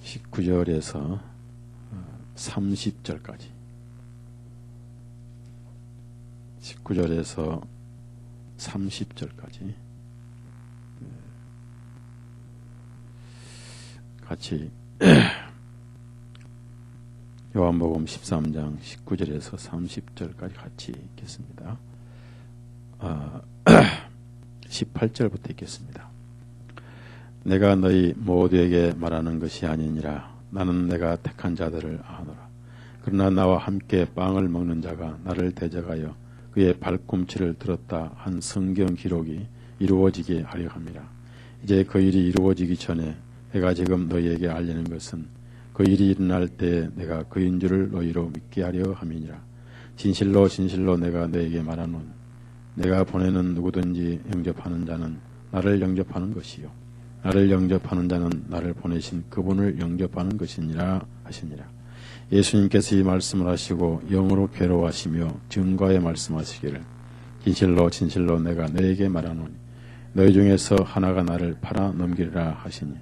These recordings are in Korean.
19절에서 30절까지 19절에서 30절까지 같이 요한복음 13장 19절에서 30절까지 같이 읽겠습니다. 18절부터 읽겠습니다. 내가 너희 모두에게 말하는 것이 아니니라. 나는 내가 택한 자들을 아노라. 그러나 나와 함께 빵을 먹는 자가 나를 대적하여 그의 발꿈치를 들었다 한 성경 기록이 이루어지게 하려 함이라. 이제 그 일이 이루어지기 전에 내가 지금 너희에게 알리는 것은 그 일이 일어날 때 내가 그인 줄을 너희로 믿게 하려 함이니라. 진실로 진실로 내가 너희에게 말하노니 내가 보내는 누구든지 영접하는 자는 나를 영접하는 것이요 나를 영접하는 자는 나를 보내신 그분을 영접하는 것이니라 하시니라. 예수님께서 이 말씀을 하시고 영으로 괴로워하시며 증거에 말씀하시기를 진실로 진실로 내가 너에게 말하노니 너희 중에서 하나가 나를 팔아 넘기리라 하시니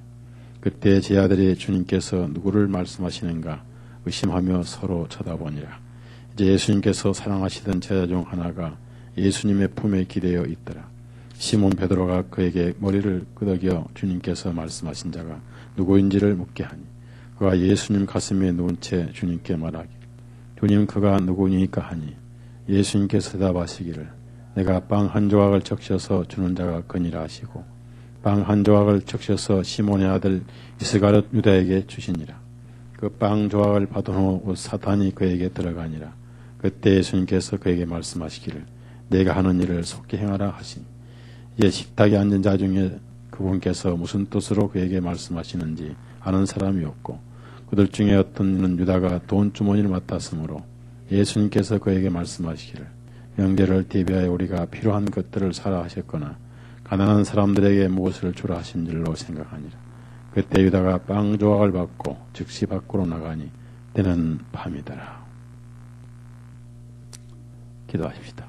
그때 제 아들이 주님께서 누구를 말씀하시는가 의심하며 서로 쳐다보니라. 이제 예수님께서 사랑하시던 제자 중 하나가 예수님의 품에 기대어 있더라. 시몬 베드로가 그에게 머리를 끄덕여 주님께서 말씀하신 자가 누구인지를 묻게 하니 그가 예수님 가슴에 누운 채 주님께 말하기를 주님 그가 누구니까 하니 예수님께서 대답하시기를 내가 빵 한 조각을 적셔서 주는 자가 그니라 하시고 빵 한 조각을 적셔서 시몬의 아들 이스가롯 유다에게 주시니라. 그 빵 조각을 받은 후 사탄이 그에게 들어가니라. 그때 예수님께서 그에게 말씀하시기를 내가 하는 일을 속히 행하라 하시니 이제 식탁에 앉은 자 중에 그분께서 무슨 뜻으로 그에게 말씀하시는지 아는 사람이 없고 그들 중에 어떤 이는 유다가 돈 주머니를 맡았으므로 예수님께서 그에게 말씀하시기를 명절을 대비하여 우리가 필요한 것들을 사라 하셨거나 가난한 사람들에게 무엇을 주라 하신 줄로 생각하니라. 그때 유다가 빵 조각을 받고 즉시 밖으로 나가니 때는 밤이더라. 기도하십시다.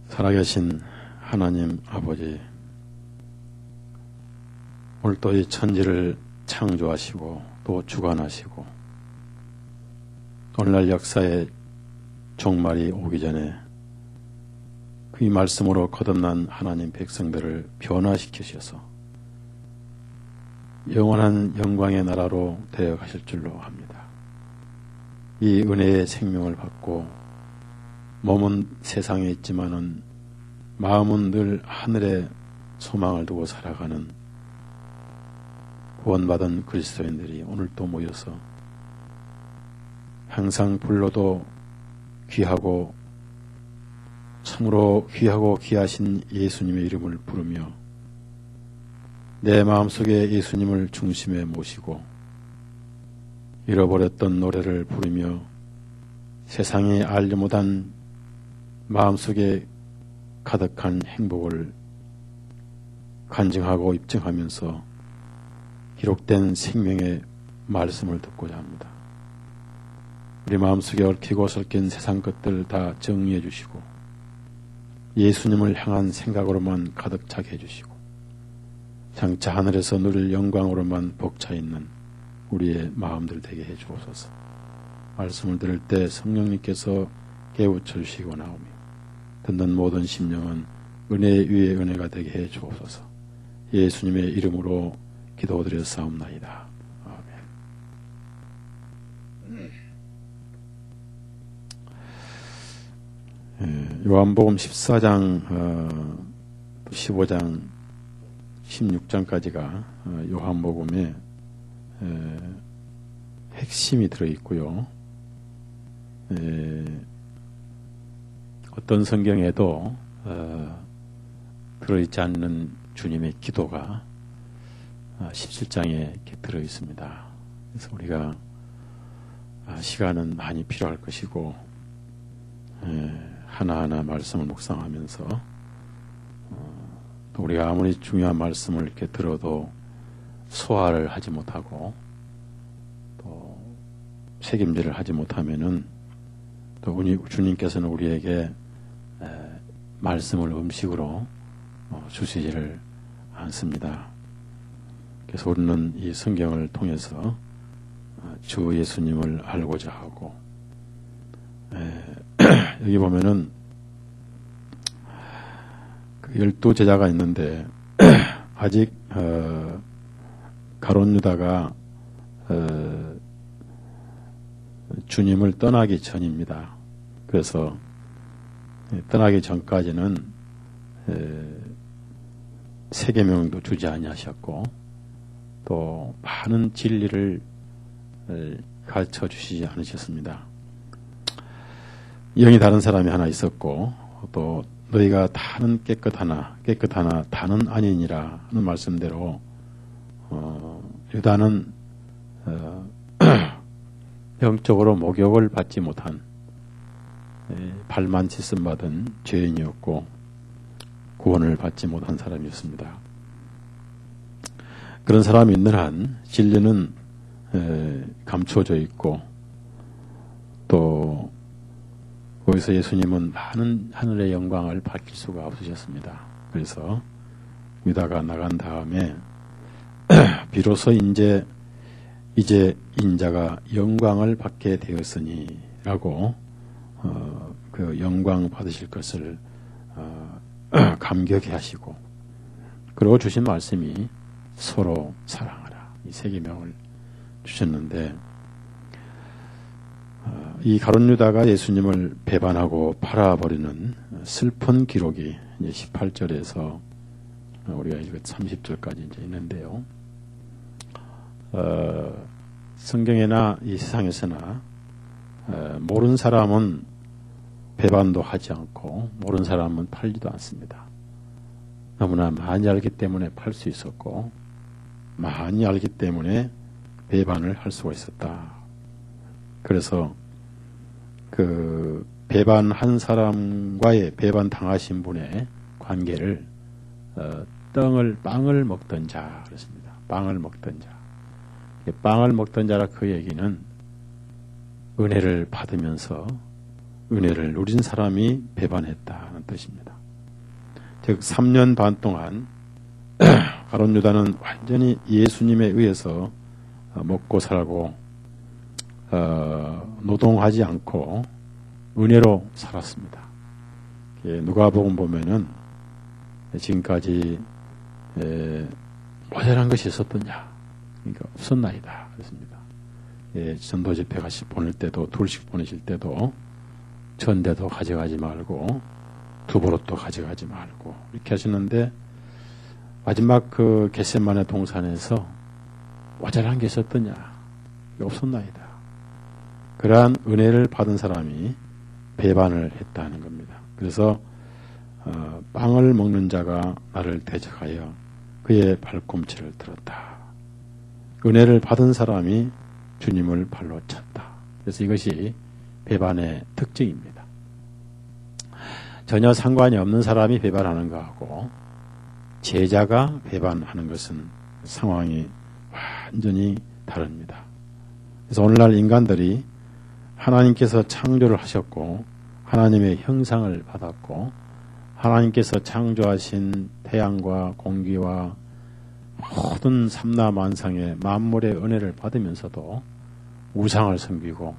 살아계신 하나님 아버지, 오늘 또 이 천지를 창조하시고 또 주관하시고 오늘날 역사의 종말이 오기 전에 그 이 말씀으로 거듭난 하나님 백성들을 변화시키셔서 영원한 영광의 나라로 데려가실 줄로 합니다. 이 은혜의 생명을 받고 몸은 세상에 있지만은 마음은 늘 하늘에 소망을 두고 살아가는 구원받은 그리스도인들이 오늘 또 모여서 항상 불러도 귀하고 참으로 귀하고 귀하신 예수님의 이름을 부르며 내 마음속에 예수님을 중심에 모시고 잃어버렸던 노래를 부르며 세상이 알지 못한 마음속에 가득한 행복을 간증하고 입증하면서 기록된 생명의 말씀을 듣고자 합니다. 우리 마음속에 얽히고 설킨 세상 것들을 다 정리해 주시고 예수님을 향한 생각으로만 가득 차게 해주시고 장차 하늘에서 누릴 영광으로만 벅차 있는 우리의 마음들 되게 해 주옵소서. 말씀을 들을 때 성령님께서 깨우쳐 주시고 나오며 듣는 모든 심령은 은혜 위에 은혜가 되게 해 주옵소서. 예수님의 이름으로 기도드렸사옵나이다. 아멘. 요한복음 14장, 15장, 16장까지가 요한복음의 핵심이 들어있고요. 어떤 성경에도 들어있지 않는 주님의 기도가 17장에 이렇게 들어있습니다. 그래서 우리가 시간은 많이 필요할 것이고 하나하나 말씀을 묵상하면서 또 우리가 아무리 중요한 말씀을 이렇게 들어도 소화를 하지 못하고 또 책임질을 하지 못하면은 또 주님께서는 우리에게 말씀을 음식으로 주시지를 않습니다. 그래서 우리는 이 성경을 통해서 주 예수님을 알고자 하고, 여기 보면은 그 12제자가 있는데 아직 가룟 유다가 주님을 떠나기 전입니다. 그래서 떠나기 전까지는 세계명도 주지 아니하셨고 또 많은 진리를 가르쳐 주시지 않으셨습니다. 영이 다른 사람이 하나 있었고 또 너희가 다는 깨끗하나 다는 아니니라 하는 말씀대로 유다는 영적으로 목욕을 받지 못한 발만 씻음 받은 죄인이었고 구원을 받지 못한 사람이었습니다. 그런 사람이 있는 한 진리는 감추어져 있고 또 거기서 예수님은 많은 하늘의 영광을 밝힐 수가 없으셨습니다. 그래서 유다가 나간 다음에 비로소 이제 인자가 영광을 받게 되었으니 라고 그 영광 받으실 것을 감격해 하시고 그리고 주신 말씀이 서로 사랑하라 이 세 계명을 주셨는데 이 가룟 유다가 예수님을 배반하고 팔아버리는 슬픈 기록이 이제 18절에서 우리가 이거 30절까지 이제 있는데요. 성경에나 이 세상에서나 모르는 사람은 배반도 하지 않고 모르는 사람은 팔지도 않습니다. 너무나 많이 알기 때문에 팔 수 있었고 많이 알기 때문에 배반을 할 수가 있었다. 그래서 그 배반한 사람과의 배반 당하신 분의 관계를 빵을 먹던 자 그렇습니다. 빵을 먹던 자. 빵을 먹던 자라 그 얘기는 은혜를 받으면서 은혜를 누린 사람이 배반했다는 뜻입니다. 즉 3년 반 동안 가룟 유다는 완전히 예수님에 의해서 먹고 살고 노동하지 않고 은혜로 살았습니다. 누가복음 보면은 지금까지 모자란 것이 있었더냐? 그러니까 없었나이다. 그렇습니다. 전도 집회 보낼 때도 둘씩 보내실 때도 전대도 가져가지 말고 두보롯도 가져가지 말고 이렇게 하시는데 마지막 그 겟세마네 동산에서 모자란 게 있었더냐? 없었나이다. 그러한 은혜를 받은 사람이 배반을 했다는 겁니다. 그래서 빵을 먹는 자가 나를 대적하여 그의 발꿈치를 들었다. 은혜를 받은 사람이 주님을 발로 찼다. 그래서 이것이 배반의 특징입니다. 전혀 상관이 없는 사람이 배반하는 것하고 제자가 배반하는 것은 상황이 완전히 다릅니다. 그래서 오늘날 인간들이 하나님께서 창조를 하셨고 하나님의 형상을 받았고 하나님께서 창조하신 태양과 공기와 모든 삼라만상의 만물의 은혜를 받으면서도 우상을 섬기고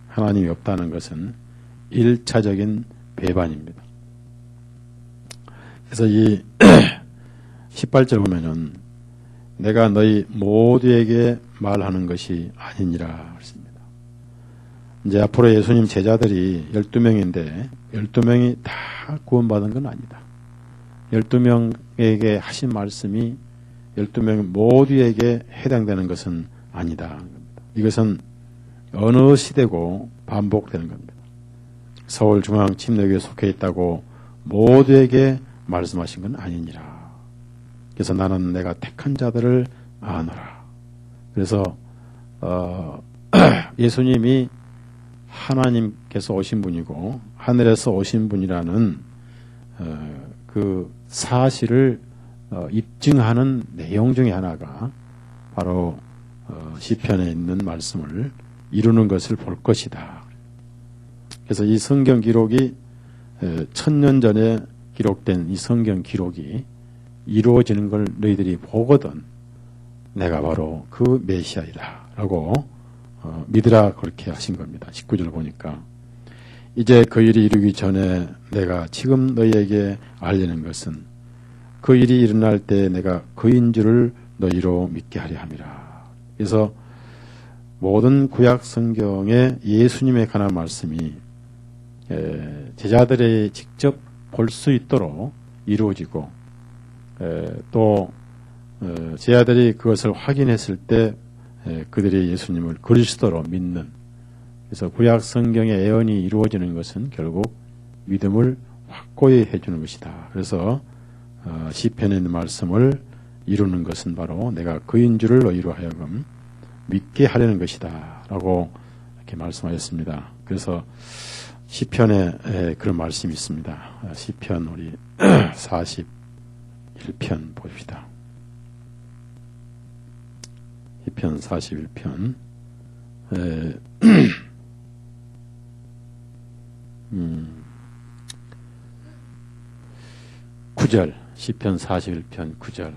하나님이 없다는 것은 1차적인 배반입니다. 그래서 이 18절 보면은 내가 너희 모두에게 말하는 것이 아니니라 그랬습니다. 이제 앞으로 예수님 제자들이 12명인데 12명이 다 구원받은 건 아니다. 12명에게 하신 말씀이 12명 모두에게 해당되는 것은 아니다. 이것은 어느 시대고 반복되는 겁니다. 서울중앙침례교회에 속해 있다고 모두에게 말씀하신 건 아니니라. 그래서 나는 내가 택한 자들을 아노라. 그래서 예수님이 하나님께서 오신 분이고 하늘에서 오신 분이라는 그 사실을 입증하는 내용 중에 하나가 바로 시편에 있는 말씀을 이루는 것을 볼 것이다. 그래서 이 성경 기록이 1000년 전에 기록된 이 성경 기록이 이루어지는 걸 너희들이 보거든 내가 바로 그 메시아이다 라고 믿으라 그렇게 하신 겁니다. 19절 보니까 이제 그 일이 이루기 전에 내가 지금 너희에게 알리는 것은 그 일이 일어날 때 내가 그인 줄을 너희로 믿게 하려 함이라. 그래서 모든 구약 성경에 예수님에 관한 말씀이 제자들이 직접 볼 수 있도록 이루어지고 또 제자들이 그것을 확인했을 때 그들이 예수님을 그리스도로 믿는, 그래서 구약 성경의 예언이 이루어지는 것은 결국 믿음을 확고히 해주는 것이다. 그래서 시편에 있는 말씀을 이루는 것은 바로 내가 그인 줄을 너희로 하여금 믿게 하려는 것이다 라고 이렇게 말씀하셨습니다. 그래서 시편에 그런 말씀이 있습니다. 시편 우리 41편 봅시다. 시편 41편 9절, 시편 41편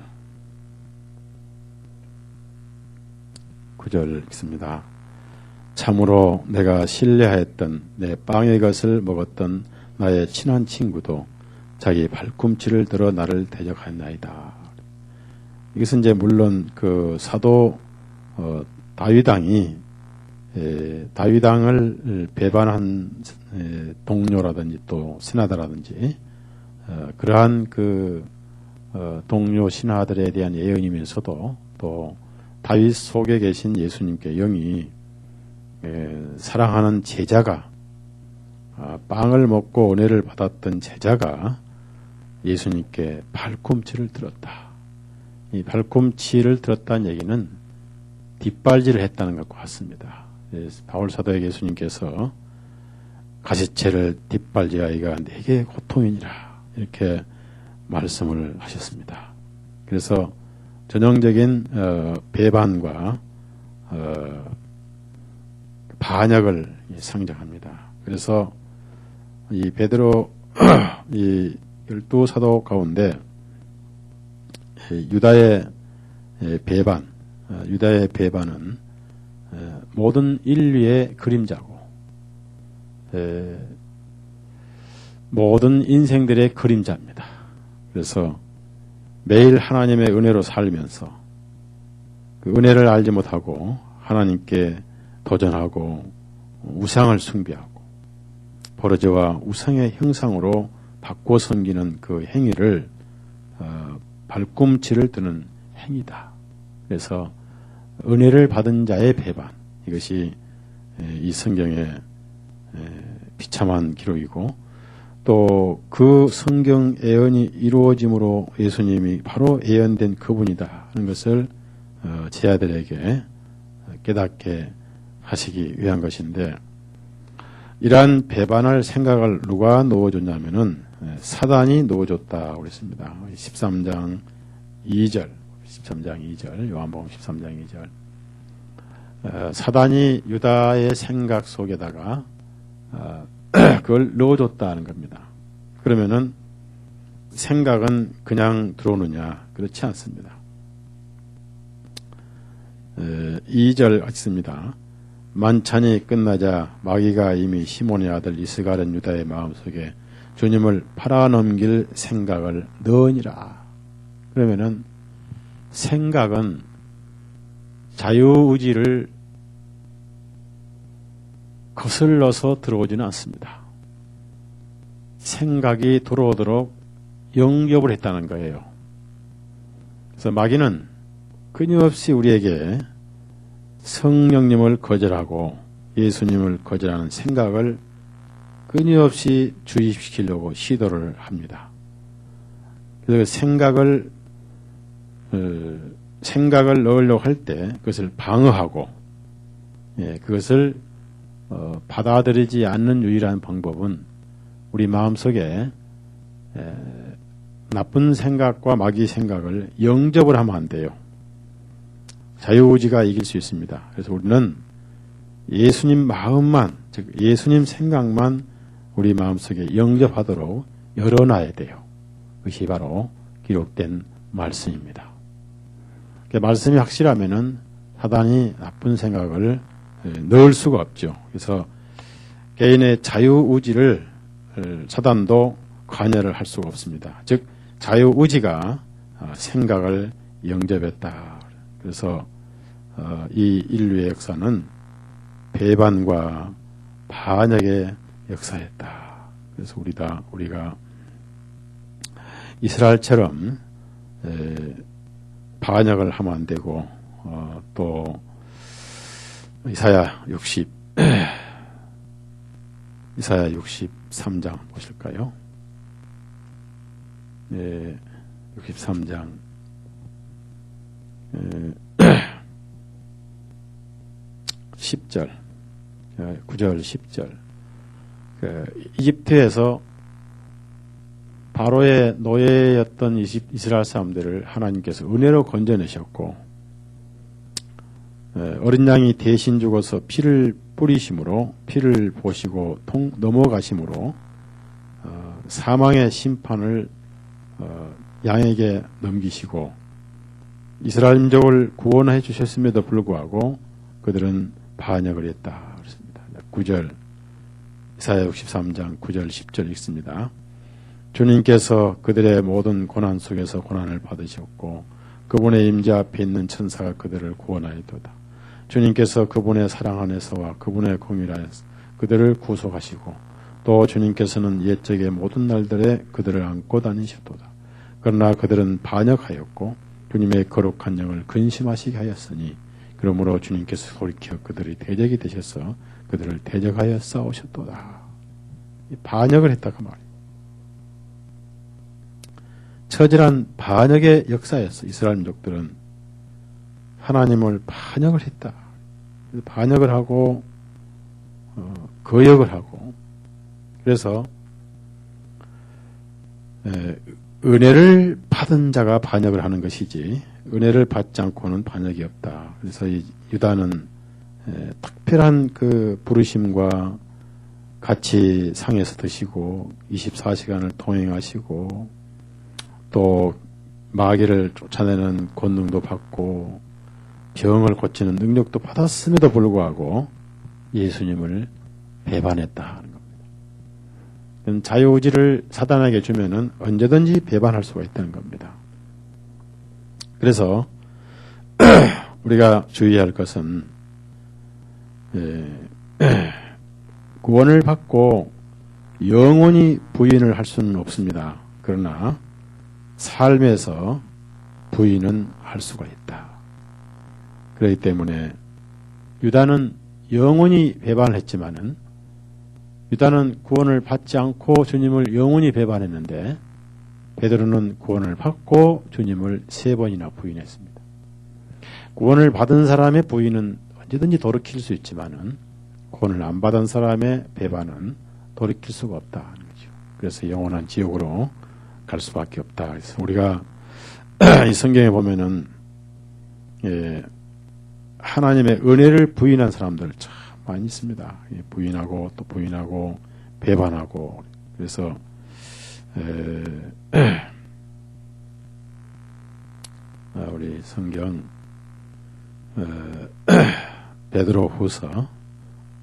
9절 읽습니다. 참으로 내가 신뢰하였던 내 빵의 것을 먹었던 나의 친한 친구도 자기 발꿈치를 들어 나를 대적하였나이다. 이것은 이제 물론 그 사도 다윗왕이 다윗왕을 배반한 동료라든지 또 신하들라든지 그러한 그 동료 신하들에 대한 예언이면서도 또 다윗 속에 계신 예수님께 영이 사랑하는 제자가 빵을 먹고 은혜를 받았던 제자가 예수님께 발꿈치를 들었다. 이 발꿈치를 들었다는 얘기는 뒷발질을 했다는 것과 같습니다. 바울 사도에게 예수님께서 가시채를 뒷발질하기가 내게 고통이니라 이렇게 말씀을 하셨습니다. 그래서 전형적인 배반과 반역을 상징합니다. 그래서 이 베드로 이 12사도 가운데 유다의 배반은 모든 인류의 그림자고 모든 인생들의 그림자입니다. 그래서 매일 하나님의 은혜로 살면서 그 은혜를 알지 못하고 하나님께 도전하고 우상을 숭배하고 버러지와 우상의 형상으로 바꿔 섬기는 그 행위를 발꿈치를 드는 행위다. 그래서 은혜를 받은 자의 배반, 이것이 이 성경의 비참한 기록이고 또 그 성경 예언이 이루어짐으로 예수님이 바로 예언된 그분이다 하는 것을 제자들에게 깨닫게 하시기 위한 것인데, 이러한 배반할 생각을 누가 넣어줬냐면은 사단이 넣어줬다고 그랬습니다. 13장 2절 요한복음 13장 2절 사단이 유다의 생각 속에다가 그걸 넣어줬다는 겁니다. 그러면은 생각은 그냥 들어오느냐? 그렇지 않습니다. 2절 있습니다. 만찬이 끝나자 마귀가 이미 시몬의 아들 이스가랴 유다의 마음속에 주님을 팔아넘길 생각을 넣으니라. 그러면은 생각은 자유의지를 거슬러서 들어오지는 않습니다. 생각이 들어오도록 영접을 했다는 거예요. 그래서 마귀는 끊임없이 우리에게 성령님을 거절하고 예수님을 거절하는 생각을 끊임없이 주입시키려고 시도를 합니다. 그래서 생각을 넣으려고 할 때 그것을 방어하고 그것을 받아들이지 않는 유일한 방법은 우리 마음속에 나쁜 생각과 마귀 생각을 영접을 하면 안 돼요. 자유의지가 이길 수 있습니다. 그래서 우리는 예수님 마음만, 즉 예수님 생각만 우리 마음속에 영접하도록 열어놔야 돼요. 그것이 바로 기록된 말씀입니다. 말씀이 확실하면은 사단이 나쁜 생각을 넣을 수가 없죠. 그래서 개인의 자유의지를 사단도 관여를 할 수가 없습니다. 즉 자유의지가 생각을 영접했다. 그래서 이 인류의 역사는 배반과 반역의 역사였다. 그래서 우리가 이스라엘처럼 반역을 하면 안 되고 또 이사야 63장 보실까요? 63장 10절 9절 10절 이집트에서 바로의 노예였던 이스라엘 사람들을 하나님께서 은혜로 건져내셨고 어린 양이 대신 죽어서 피를 뿌리심으로 피를 보시고 넘어가심으로 사망의 심판을 양에게 넘기시고 이스라엘 민족을 구원해 주셨음에도 불구하고 그들은 반역을 했다. 그렇습니다. 9절 이사야 63장 9절 10절 읽습니다. 주님께서 그들의 모든 고난 속에서 고난을 받으셨고 그분의 임재 앞에 있는 천사가 그들을 구원하였도다. 주님께서 그분의 사랑 안에서와 그분의 공의 안에서 그들을 구속하시고 또 주님께서는 옛적의 모든 날들에 그들을 안고 다니셨도다. 그러나 그들은 반역하였고 주님의 거룩한 영을 근심하시게 하였으니 그러므로 주님께서 돌이켜 그들이 대적이 되셔서 그들을 대적하여 싸우셨도다. 반역을 했다 그 말이에요. 처절한 반역의 역사였어. 이스라엘 민족들은 하나님을 반역을 했다. 반역을 하고 거역을 하고 그래서 은혜를 받은 자가 반역을 하는 것이지 은혜를 받지 않고는 반역이 없다. 그래서 이 유다는 특별한 그 부르심과 같이 상에서 드시고 24시간을 통행하시고 또 마귀를 쫓아내는 권능도 받고 병을 고치는 능력도 받았음에도 불구하고 예수님을 배반했다 하는 겁니다. 자유의지를 사단에게 주면은 언제든지 배반할 수가 있다는 겁니다. 그래서 우리가 주의할 것은 구원을 받고 영원히 부인을 할 수는 없습니다. 그러나 삶에서 부인은 할 수가 있다. 그렇기 때문에 유다는 영원히 배반을 했지만은 유다는 구원을 받지 않고 주님을 영원히 배반했는데 베드로는 구원을 받고 주님을 3번이나 부인했습니다. 구원을 받은 사람의 부인은 언제든지 돌이킬 수 있지만은 구원을 안 받은 사람의 배반은 돌이킬 수가 없다는 거죠. 그래서 영원한 지옥으로 갈 수밖에 없다. 그래서 우리가 이 성경에 보면은 하나님의 은혜를 부인한 사람들 참 많이 있습니다. 부인하고 또 부인하고 배반하고 그래서 우리 성경 베드로후서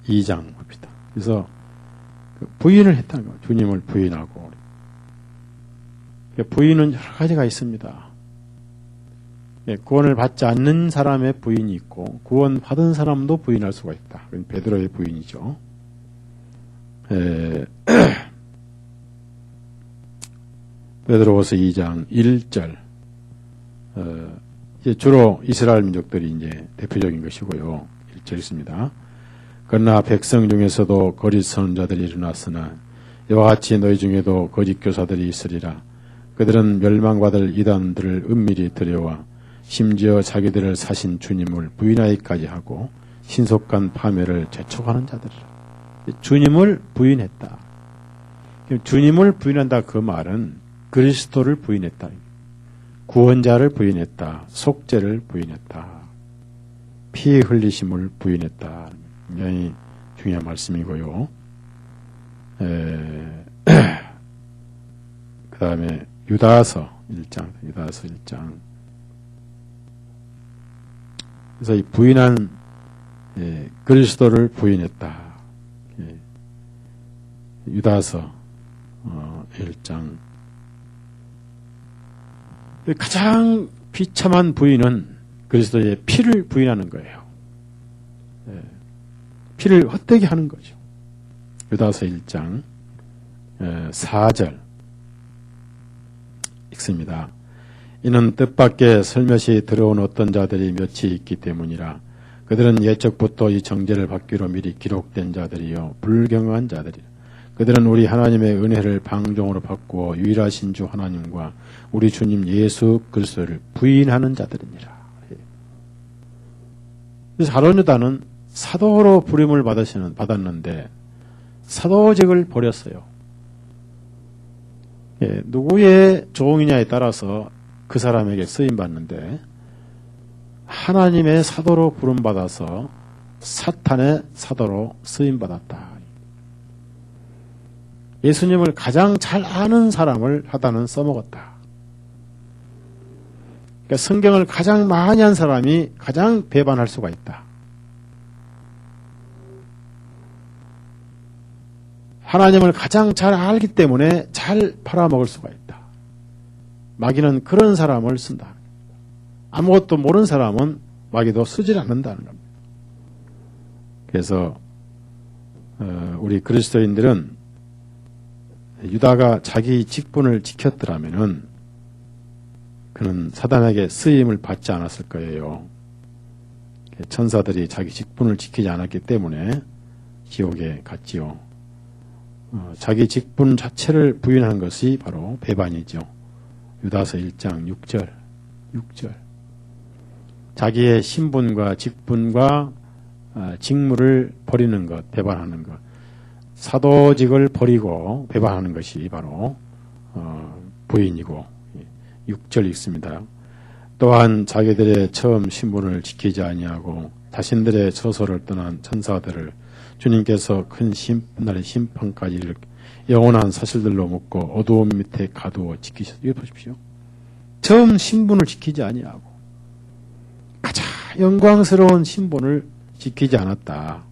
2장 봅시다. 그래서 부인을 했다는 거예요. 주님을 부인하고 부인은 여러 가지가 있습니다. 구원을 받지 않는 사람의 부인이 있고 구원 받은 사람도 부인할 수가 있다. 그건 베드로의 부인이죠. 베드로후서 2장 1절 주로 이스라엘 민족들이 이제 대표적인 것이고요. 1절 있습니다. 그러나 백성 중에서도 거짓 선언자들이 일어났으나 이와 같이 너희 중에도 거짓 교사들이 있으리라. 그들은 멸망받을 이단들을 은밀히 들여와 심지어 자기들을 사신 주님을 부인하기까지 하고 신속한 파멸을 재촉하는 자들이라. 주님을 부인했다. 주님을 부인한다 그 말은 그리스도를 부인했다. 구원자를 부인했다. 속죄를 부인했다. 피 흘리심을 부인했다. 굉장히 중요한 말씀이고요. 그 다음에 유다서 1장, 유다서 1장. 그래서 이 부인한 그리스도를 부인했다. 유다서 1장. 가장 비참한 부인은 그리스도의 피를 부인하는 거예요. 피를 헛되게 하는 거죠. 유다서 1장 4절 읽습니다. 이는 뜻밖의 슬며시 들어온 어떤 자들이 몇이 있기 때문이라. 그들은 예적부터 이 정죄를 받기로 미리 기록된 자들이요 불경한 자들이라. 그들은 우리 하나님의 은혜를 방종으로 바꾸어 유일하신 주 하나님과 우리 주님 예수 그리스도를 부인하는 자들이니라. 그래서 가룟 유다는 사도로 부름을 받았는데 사도직을 버렸어요. 누구의 종이냐에 따라서 그 사람에게 쓰임 받는데 하나님의 사도로 부름 받아서 사탄의 사도로 쓰임 받았다. 예수님을 가장 잘 아는 사람을 하다는 써먹었다. 그러니까 성경을 가장 많이 한 사람이 가장 배반할 수가 있다. 하나님을 가장 잘 알기 때문에 잘 팔아먹을 수가 있다. 마귀는 그런 사람을 쓴다. 아무것도 모르는 사람은 마귀도 쓰질 않는다는 겁니다. 그래서 우리 그리스도인들은 유다가 자기 직분을 지켰더라면은 그는 사단에게 쓰임을 받지 않았을 거예요. 천사들이 자기 직분을 지키지 않았기 때문에 지옥에 갔지요. 자기 직분 자체를 부인하는 것이 바로 배반이죠. 유다서 1장 6절. 자기의 신분과 직분과 직무를 버리는 것, 배반하는 것. 사도직을 버리고 배반하는 것이 바로 부인이고 6절 읽습니다. 또한 자기들의 처음 신분을 지키지 아니하고 자신들의 처소를 떠난 천사들을 주님께서 큰 날의 심판까지 영원한 사실들로 묶고 어두움 밑에 가두어 지키셨다. 이거 보십시오. 처음 신분을 지키지 아니하고 가장 영광스러운 신분을 지키지 않았다.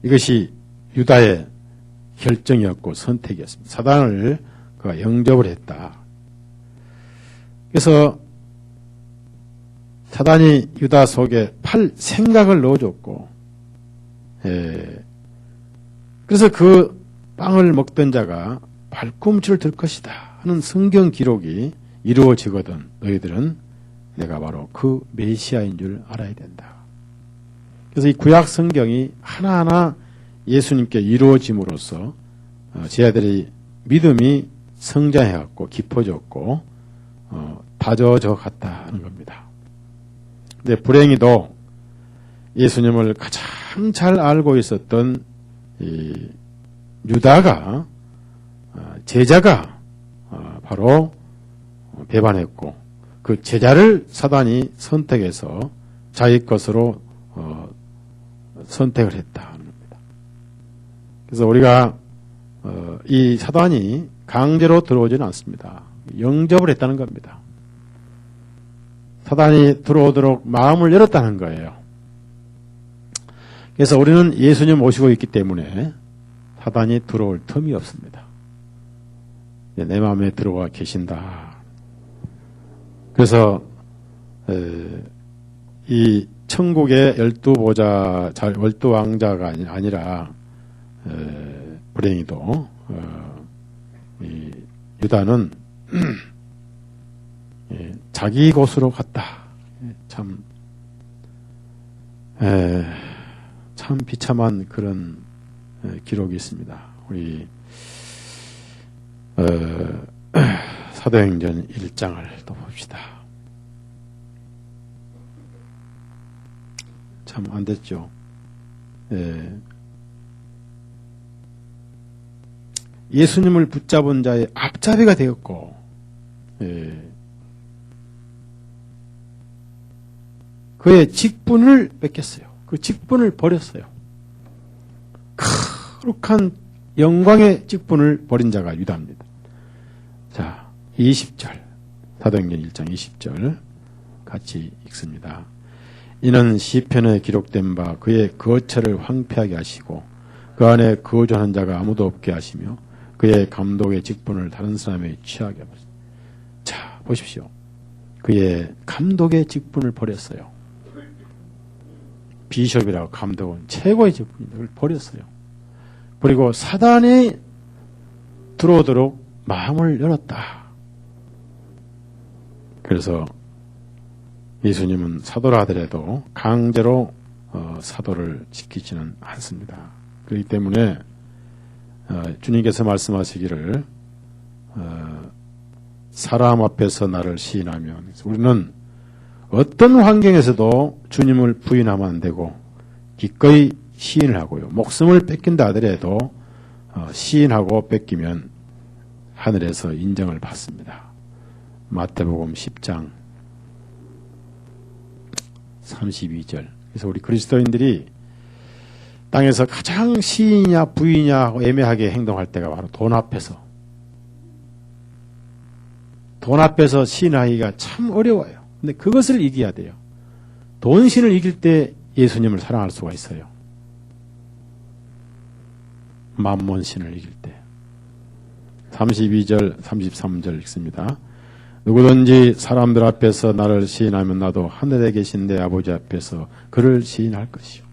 이것이 유다의 결정이었고 선택이었습니다. 사단을 그가 영접을 했다. 그래서 사단이 유다 속에 팔 생각을 넣어줬고, 그래서 그 빵을 먹던 자가 발꿈치를 들 것이다 하는 성경 기록이 이루어지거든 너희들은 내가 바로 그 메시아인 줄 알아야 된다. 그래서 이 구약 성경이 하나하나 예수님께 이루어짐으로써 제자들의 믿음이 성장해갖고 깊어졌고 다져져 갔다 하는 겁니다. 근데 불행히도 예수님을 가장 잘 알고 있었던 이 유다가 제자가 바로 배반했고 그 제자를 사단이 선택해서 자기 것으로 선택을 했다는 겁니다. 그래서 우리가 이 사단이 강제로 들어오지는 않습니다. 영접을 했다는 겁니다. 사단이 들어오도록 마음을 열었다는 거예요. 그래서 우리는 예수님 모시고 있기 때문에 사단이 들어올 틈이 없습니다. 내 마음에 들어와 계신다. 그래서 이 천국의 12보좌, 12왕자가 아니라 불행히도 이 유다는 자기 곳으로 갔다. 참 비참한 그런 기록이 있습니다. 우리 사도행전 1장을 또 봅시다. 참 안 됐죠. 예수님을 붙잡은 자의 앞잡이가 되었고 그의 직분을 뺏겼어요. 그 직분을 버렸어요. 거룩한 영광의 직분을 버린 자가 유다입니다. 자, 20절. 사도행전 1장 20절. 같이 읽습니다. 이는 시편에 기록된 바 그의 거처를 황폐하게 하시고 그 안에 거주하는 자가 아무도 없게 하시며 그의 감독의 직분을 다른 사람에게 취하게 하셨습니다. 자, 보십시오. 그의 감독의 직분을 버렸어요. 비숍이라고 감독은 최고의 직분인데 그걸 버렸어요. 그리고 사단이 들어오도록 마음을 열었다. 그래서 예수님은 사도라 하더라도 강제로 사도를 시키지는 않습니다. 그렇기 때문에 주님께서 말씀하시기를 사람 앞에서 나를 시인하면 우리는 어떤 환경에서도 주님을 부인하면 안 되고 기꺼이 시인을 하고요. 목숨을 뺏긴다 하더라도 시인하고 뺏기면 하늘에서 인정을 받습니다. 마태복음 10장 32절. 그래서 우리 그리스도인들이 땅에서 가장 시인이냐 부인이냐 하고 애매하게 행동할 때가 바로 돈 앞에서 시인하기가 참 어려워요. 근데 그것을 이겨야 돼요. 돈신을 이길 때 예수님을 사랑할 수가 있어요. 만몬신을 이길 때. 32절 33절 읽습니다. 누구든지 사람들 앞에서 나를 시인하면 나도 하늘에 계신 내 아버지 앞에서 그를 시인할 것이요.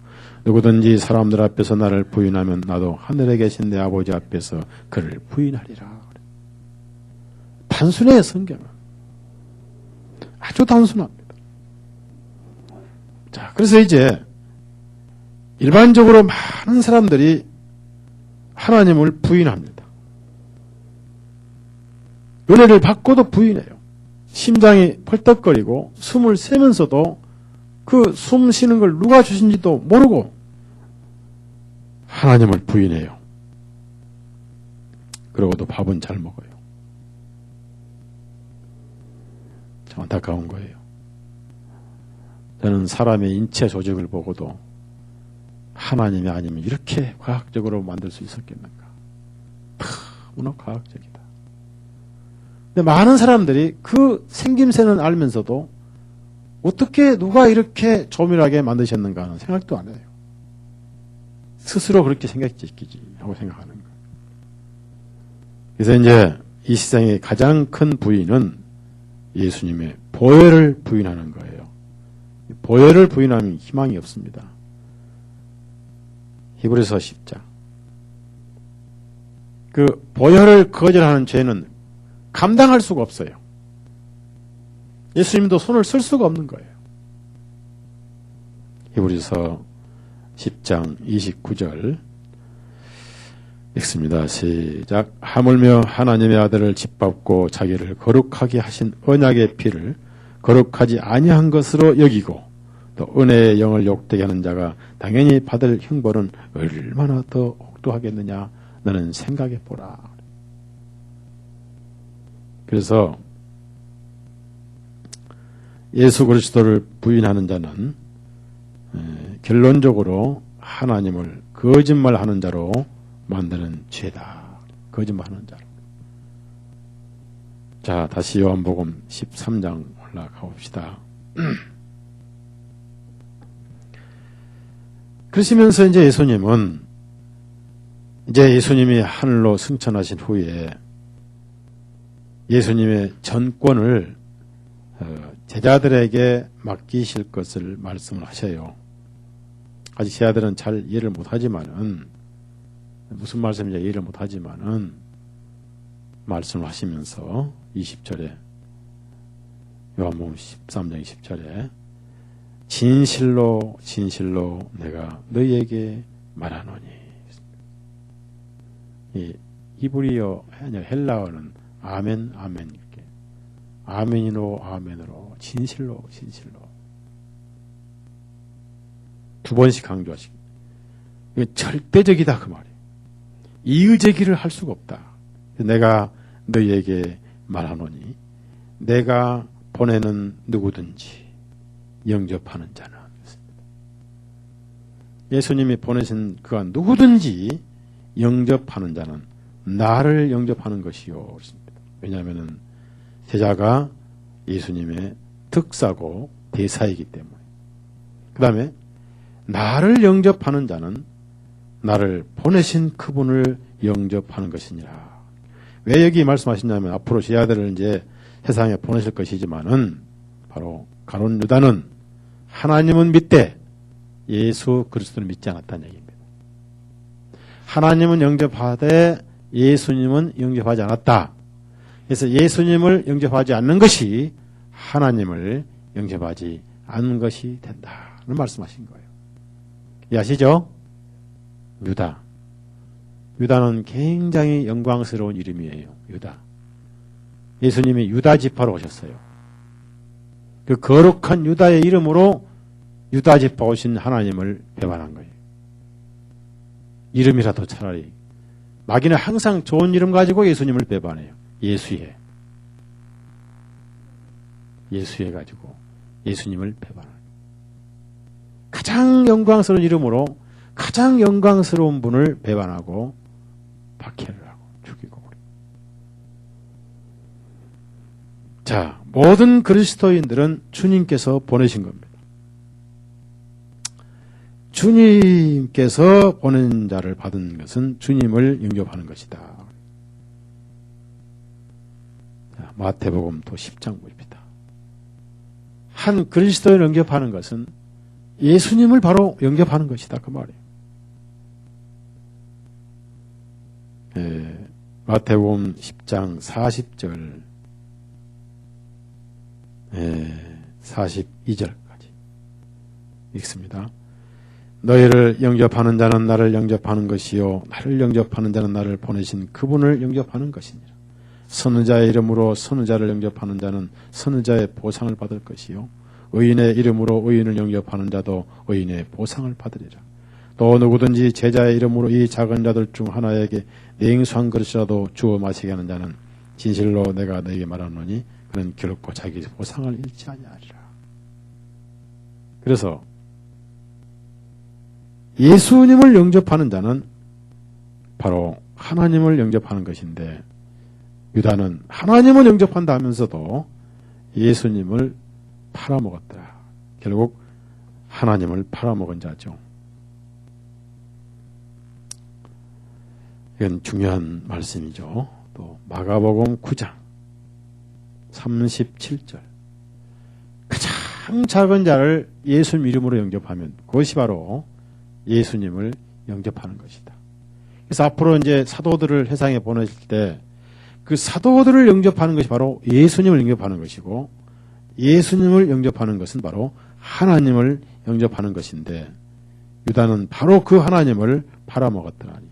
누구든지 사람들 앞에서 나를 부인하면 나도 하늘에 계신 내 아버지 앞에서 그를 부인하리라. 단순해요, 성경은. 아주 단순합니다. 자, 그래서 이제 일반적으로 많은 사람들이 하나님을 부인합니다. 은혜를 받고도 부인해요. 심장이 펄떡거리고 숨을 쉬면서도 그 숨 쉬는 걸 누가 주신지도 모르고 하나님을 부인해요. 그러고도 밥은 잘 먹어요. 참 안타까운 거예요. 저는 사람의 인체 조직을 보고도 하나님이 아니면 이렇게 과학적으로 만들 수 있었겠는가. 너무나 과학적이다. 근데 많은 사람들이 그 생김새는 알면서도 어떻게 누가 이렇게 조밀하게 만드셨는가 하는 생각도 안 해요. 스스로 그렇게 생각지키지 하고 생각하는 거예요. 그래서 이제 이 세상의 가장 큰 부인은 예수님의 보혈을 부인하는 거예요. 보혈을 부인하면 희망이 없습니다. 히브리서 10장. 그 보혈을 거절하는 죄는 감당할 수가 없어요. 예수님도 손을 쓸 수가 없는 거예요. 히브리서 10장 29절 읽습니다. 시작. 하물며 하나님의 아들을 짓밟고 자기를 거룩하게 하신 언약의 피를 거룩하지 아니한 것으로 여기고 또 은혜의 영을 욕되게 하는 자가 당연히 받을 형벌은 얼마나 더 혹독하겠느냐 너는 생각해 보라. 그래서 예수 그리스도를 부인하는 자는 결론적으로 하나님을 거짓말하는 자로 만드는 죄다. 거짓말하는 자로. 자, 다시 요한복음 13장 올라가 봅시다. 그러시면서 이제 예수님이 하늘로 승천하신 후에 예수님의 전권을 제자들에게 맡기실 것을 말씀을 하셔요. 아직 제자들은 잘 이해를 못하지만은 무슨 말씀인지 이해를 못하지만은 말씀을 하시면서 20절에 요한복음 13장 20절에 진실로 진실로 내가 너희에게 말하노니. 이 히브리어 헬라어는 아멘 아멘 이렇게 아멘이로 아멘으로 진실로 진실로 두 번씩 강조하시고 이게 절대적이다 그 말이에요. 이의제기를 할 수가 없다. 내가 너희에게 말하노니 내가 보내는 누구든지 영접하는 자는 예수님이 보내신 그가 누구든지 영접하는 자는 나를 영접하는 것이요. 왜냐하면 제자가 예수님의 특사고 대사이기 때문에. 그 다음에 나를 영접하는 자는 나를 보내신 그분을 영접하는 것이니라. 왜 여기 말씀하시냐면 앞으로 제 아들을 이제 세상에 보내실 것이지만은 바로 가룟 유다는 하나님은 믿되 예수 그리스도를 믿지 않았다는 얘기입니다. 하나님은 영접하되 예수님은 영접하지 않았다. 그래서 예수님을 영접하지 않는 것이 하나님을 영접하지 않는 것이 된다는 말씀하신 거예요. 이해하시죠? 유다. 유다는 굉장히 영광스러운 이름이에요. 유다. 예수님이 유다 지파로 오셨어요. 그 거룩한 유다의 이름으로 유다 지파 오신 하나님을 배반한 거예요. 이름이라도 차라리. 마귀는 항상 좋은 이름 가지고 예수님을 배반해요. 예수의 가지고 예수님을 배반해요. 가장 영광스러운 이름으로 가장 영광스러운 분을 배반하고 박해를 하고 죽이고. 자, 모든 그리스도인들은 주님께서 보내신 겁니다. 주님께서 보낸 자를 받은 것은 주님을 영접하는 것이다. 자, 마태복음 또 10장 보입니다. 한 그리스도인을 영접하는 것은 예수님을 바로 영접하는 것이다. 그 말이에요. 마태복음 10장 40절 42절까지 읽습니다. 너희를 영접하는 자는 나를 영접하는 것이요 나를 영접하는 자는 나를 보내신 그분을 영접하는 것이니라. 선지자의 이름으로 선지자를 영접하는 자는 선지자의 보상을 받을 것이요 의인의 이름으로 의인을 영접하는 자도 의인의 보상을 받으리라. 또 누구든지 제자의 이름으로 이 작은 자들 중 하나에게 냉수 한 그릇이라도 주어 마시게 하는 자는 진실로 내가 너에게 말하노니 그는 결코 자기 보상을 잃지 아니하리라. 그래서 예수님을 영접하는 자는 바로 하나님을 영접하는 것인데 유다는 하나님을 영접한다 하면서도 예수님을 팔아먹었더라. 결국 하나님을 팔아먹은 자죠. 이건 중요한 말씀이죠. 또 마가복음 9장 37절 가장 작은 자를 예수님 이름으로 영접하면 그것이 바로 예수님을 영접하는 것이다. 그래서 앞으로 이제 사도들을 세상에 보내실 때 그 사도들을 영접하는 것이 바로 예수님을 영접하는 것이고 예수님을 영접하는 것은 바로 하나님을 영접하는 것인데 유다는 바로 그 하나님을 팔아먹었더라니.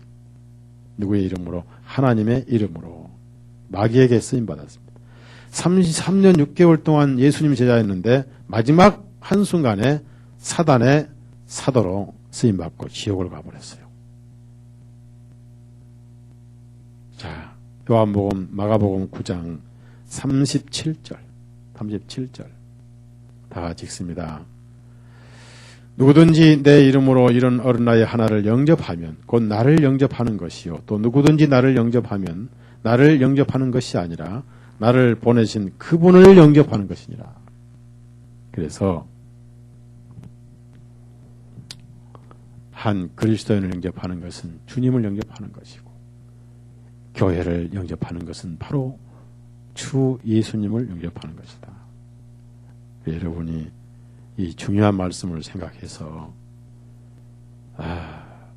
누구의 이름으로? 하나님의 이름으로 마귀에게 쓰임받았습니다. 33년 6개월 동안 예수님 제자였는데 마지막 한순간에 사단의 사도로 쓰임받고 지옥을 가버렸어요. 자, 요한복음 마가복음 9장 37절 다 같이 읽습니다. 누구든지 내 이름으로 이런 어린 아이 하나를 영접하면 곧 나를 영접하는 것이요 또 누구든지 나를 영접하면 나를 영접하는 것이 아니라 나를 보내신 그분을 영접하는 것이니라. 그래서 한 그리스도인을 영접하는 것은 주님을 영접하는 것이고 교회를 영접하는 것은 바로 주 예수님을 영접하는 것이다. 여러분이 이 중요한 말씀을 생각해서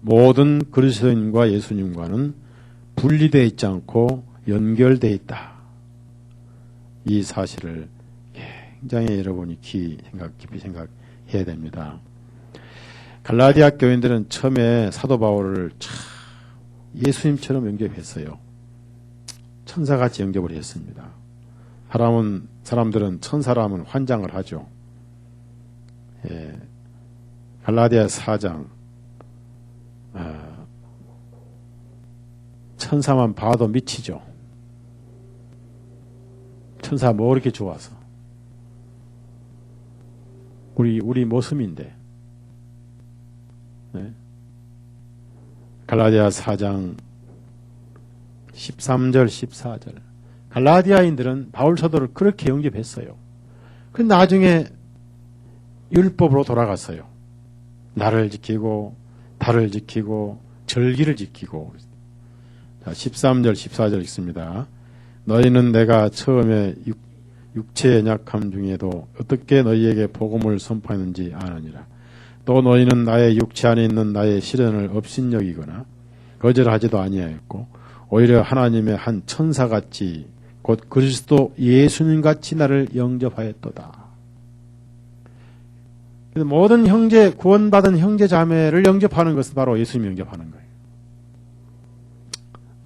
모든 그리스도인과 예수님과는 분리되어 있지 않고 연결되어 있다. 이 사실을 굉장히 여러분이 깊이 생각해야 됩니다. 갈라디아 교인들은 처음에 사도 바울을 예수님처럼 영접했어요. 천사같이 영접을 했습니다. 사람들은 천사라면 환장을 하죠. 갈라디아 4장 천사만 봐도 미치죠. 천사 뭐 이렇게 좋아서 우리 모습인데 갈라디아 4장 13절 14절 갈라디아인들은 바울 사도를 그렇게 영접했어요. 그 나중에 율법으로 돌아갔어요. 날을 지키고 달을 지키고 절기를 지키고. 자, 13절 14절 읽습니다. 너희는 내가 처음에 육체의 연약함 중에도 어떻게 너희에게 복음을 선포했는지 아느니라. 또 너희는 나의 육체 안에 있는 나의 시련을 업신여기거나 거절하지도 아니하였고 오히려 하나님의 한 천사같이 곧 그리스도 예수님같이 나를 영접하였도다. 모든 형제, 구원받은 형제 자매를 영접하는 것은 바로 예수님 영접하는 거예요.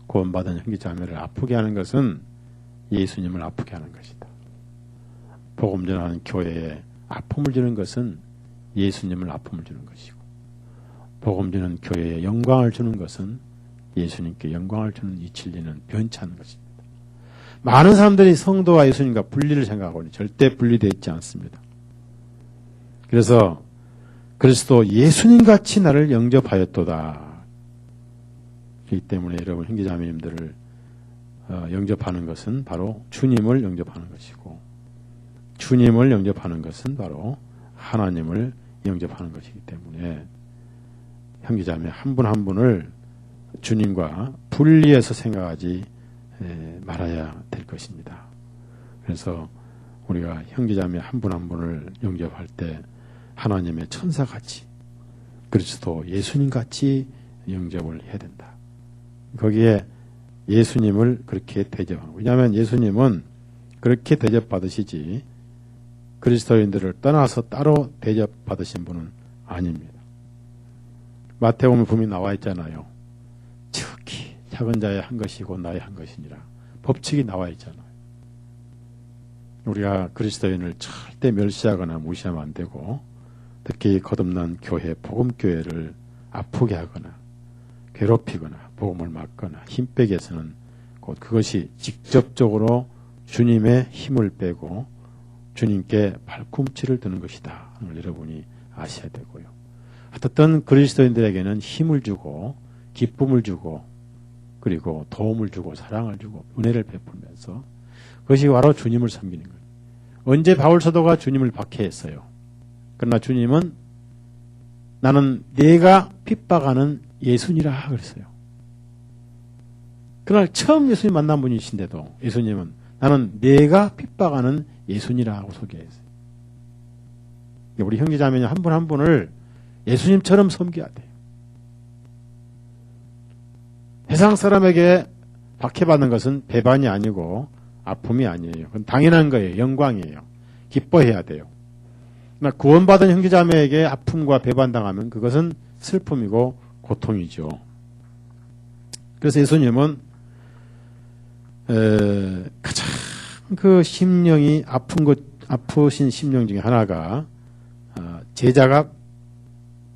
구원받은 형제 자매를 아프게 하는 것은 예수님을 아프게 하는 것이다. 복음 전하는 교회에 아픔을 주는 것은 예수님을 아픔을 주는 것이고, 복음 전하는 교회에 영광을 주는 것은 예수님께 영광을 주는 이 진리는 변치 않는 것입니다. 많은 사람들이 성도와 예수님과 분리를 생각하고는 절대 분리되어 있지 않습니다. 그래서 그리스도 예수님같이 나를 영접하였도다. 그렇기 때문에 여러분 형제자매님들을 영접하는 것은 바로 주님을 영접하는 것이고, 주님을 영접하는 것은 바로 하나님을 영접하는 것이기 때문에 형제자매 한 분 한 분을 주님과 분리해서 생각하지 말아야 될 것입니다. 그래서 우리가 형제자매 한 분 한 분을 영접할 때 하나님의 천사같이 그리스도 예수님같이 영접을 해야 된다. 거기에 예수님을 그렇게 대접하고, 왜냐하면 예수님은 그렇게 대접받으시지 그리스도인들을 떠나서 따로 대접받으신 분은 아닙니다. 마태복음에 분명히 나와 있잖아요. 특히 작은 자의 한 것이고 나의 한 것이니라. 법칙이 나와 있잖아요. 우리가 그리스도인을 절대 멸시하거나 무시하면 안 되고, 특히 거듭난 교회, 복음교회를 아프게 하거나 괴롭히거나 복음을 막거나 힘 빼게 해서는 곧 그것이 직접적으로 주님의 힘을 빼고 주님께 발꿈치를 드는 것이다. 여러분이 아셔야 되고요. 어떤 그리스도인들에게는 힘을 주고 기쁨을 주고 그리고 도움을 주고 사랑을 주고 은혜를 베풀면서 그것이 바로 주님을 섬기는 거예요. 언제 바울 사도가 주님을 박해했어요? 그러나 주님은 나는 네가 핍박하는 예수니라 그랬어요. 그날 처음 예수님 만난 분이신데도 예수님은 나는 네가 핍박하는 예수니라 하고 소개했어요. 우리 형제자매는 한 분 한 분을 예수님처럼 섬겨야 돼요. 세상 사람에게 박해받는 것은 배반이 아니고 아픔이 아니에요. 그건 당연한 거예요. 영광이에요. 기뻐해야 돼요. 그러나 구원받은 형제자매에게 아픔과 배반당하면 그것은 슬픔이고 고통이죠. 그래서 예수님은 가장 그 심령이 아프신 심령 중에 하나가 제자가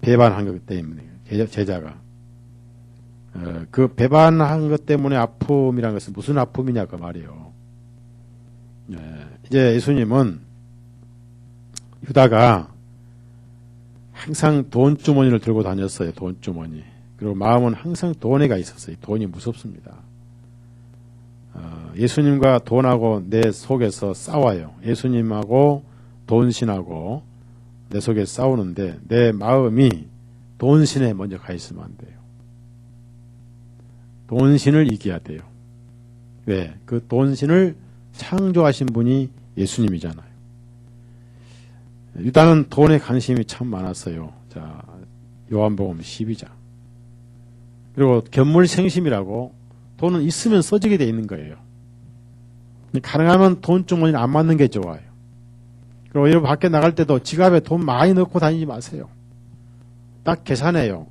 배반한 것 때문에 제자가 그 배반한 것 때문에 아픔이라는 것은 무슨 아픔이냐 그 말이에요. 이제 예수님은 유다가 항상 돈주머니를 들고 다녔어요. 돈주머니. 그리고 마음은 항상 돈에 가 있었어요. 돈이 무섭습니다. 예수님과 돈하고 내 속에서 싸워요. 예수님하고 돈신하고 내 속에 싸우는데 내 마음이 돈신에 먼저 가 있으면 안 돼요. 돈신을 이겨야 돼요. 왜? 그 돈신을 창조하신 분이 예수님이잖아요. 유다는 돈에 관심이 참 많았어요. 자, 요한복음 12장. 그리고 견물생심이라고 돈은 있으면 써지게 돼 있는 거예요. 가능하면 돈주머니를 안 맞는 게 좋아요. 그리고 여러분 밖에 나갈 때도 지갑에 돈 많이 넣고 다니지 마세요. 딱 계산해요.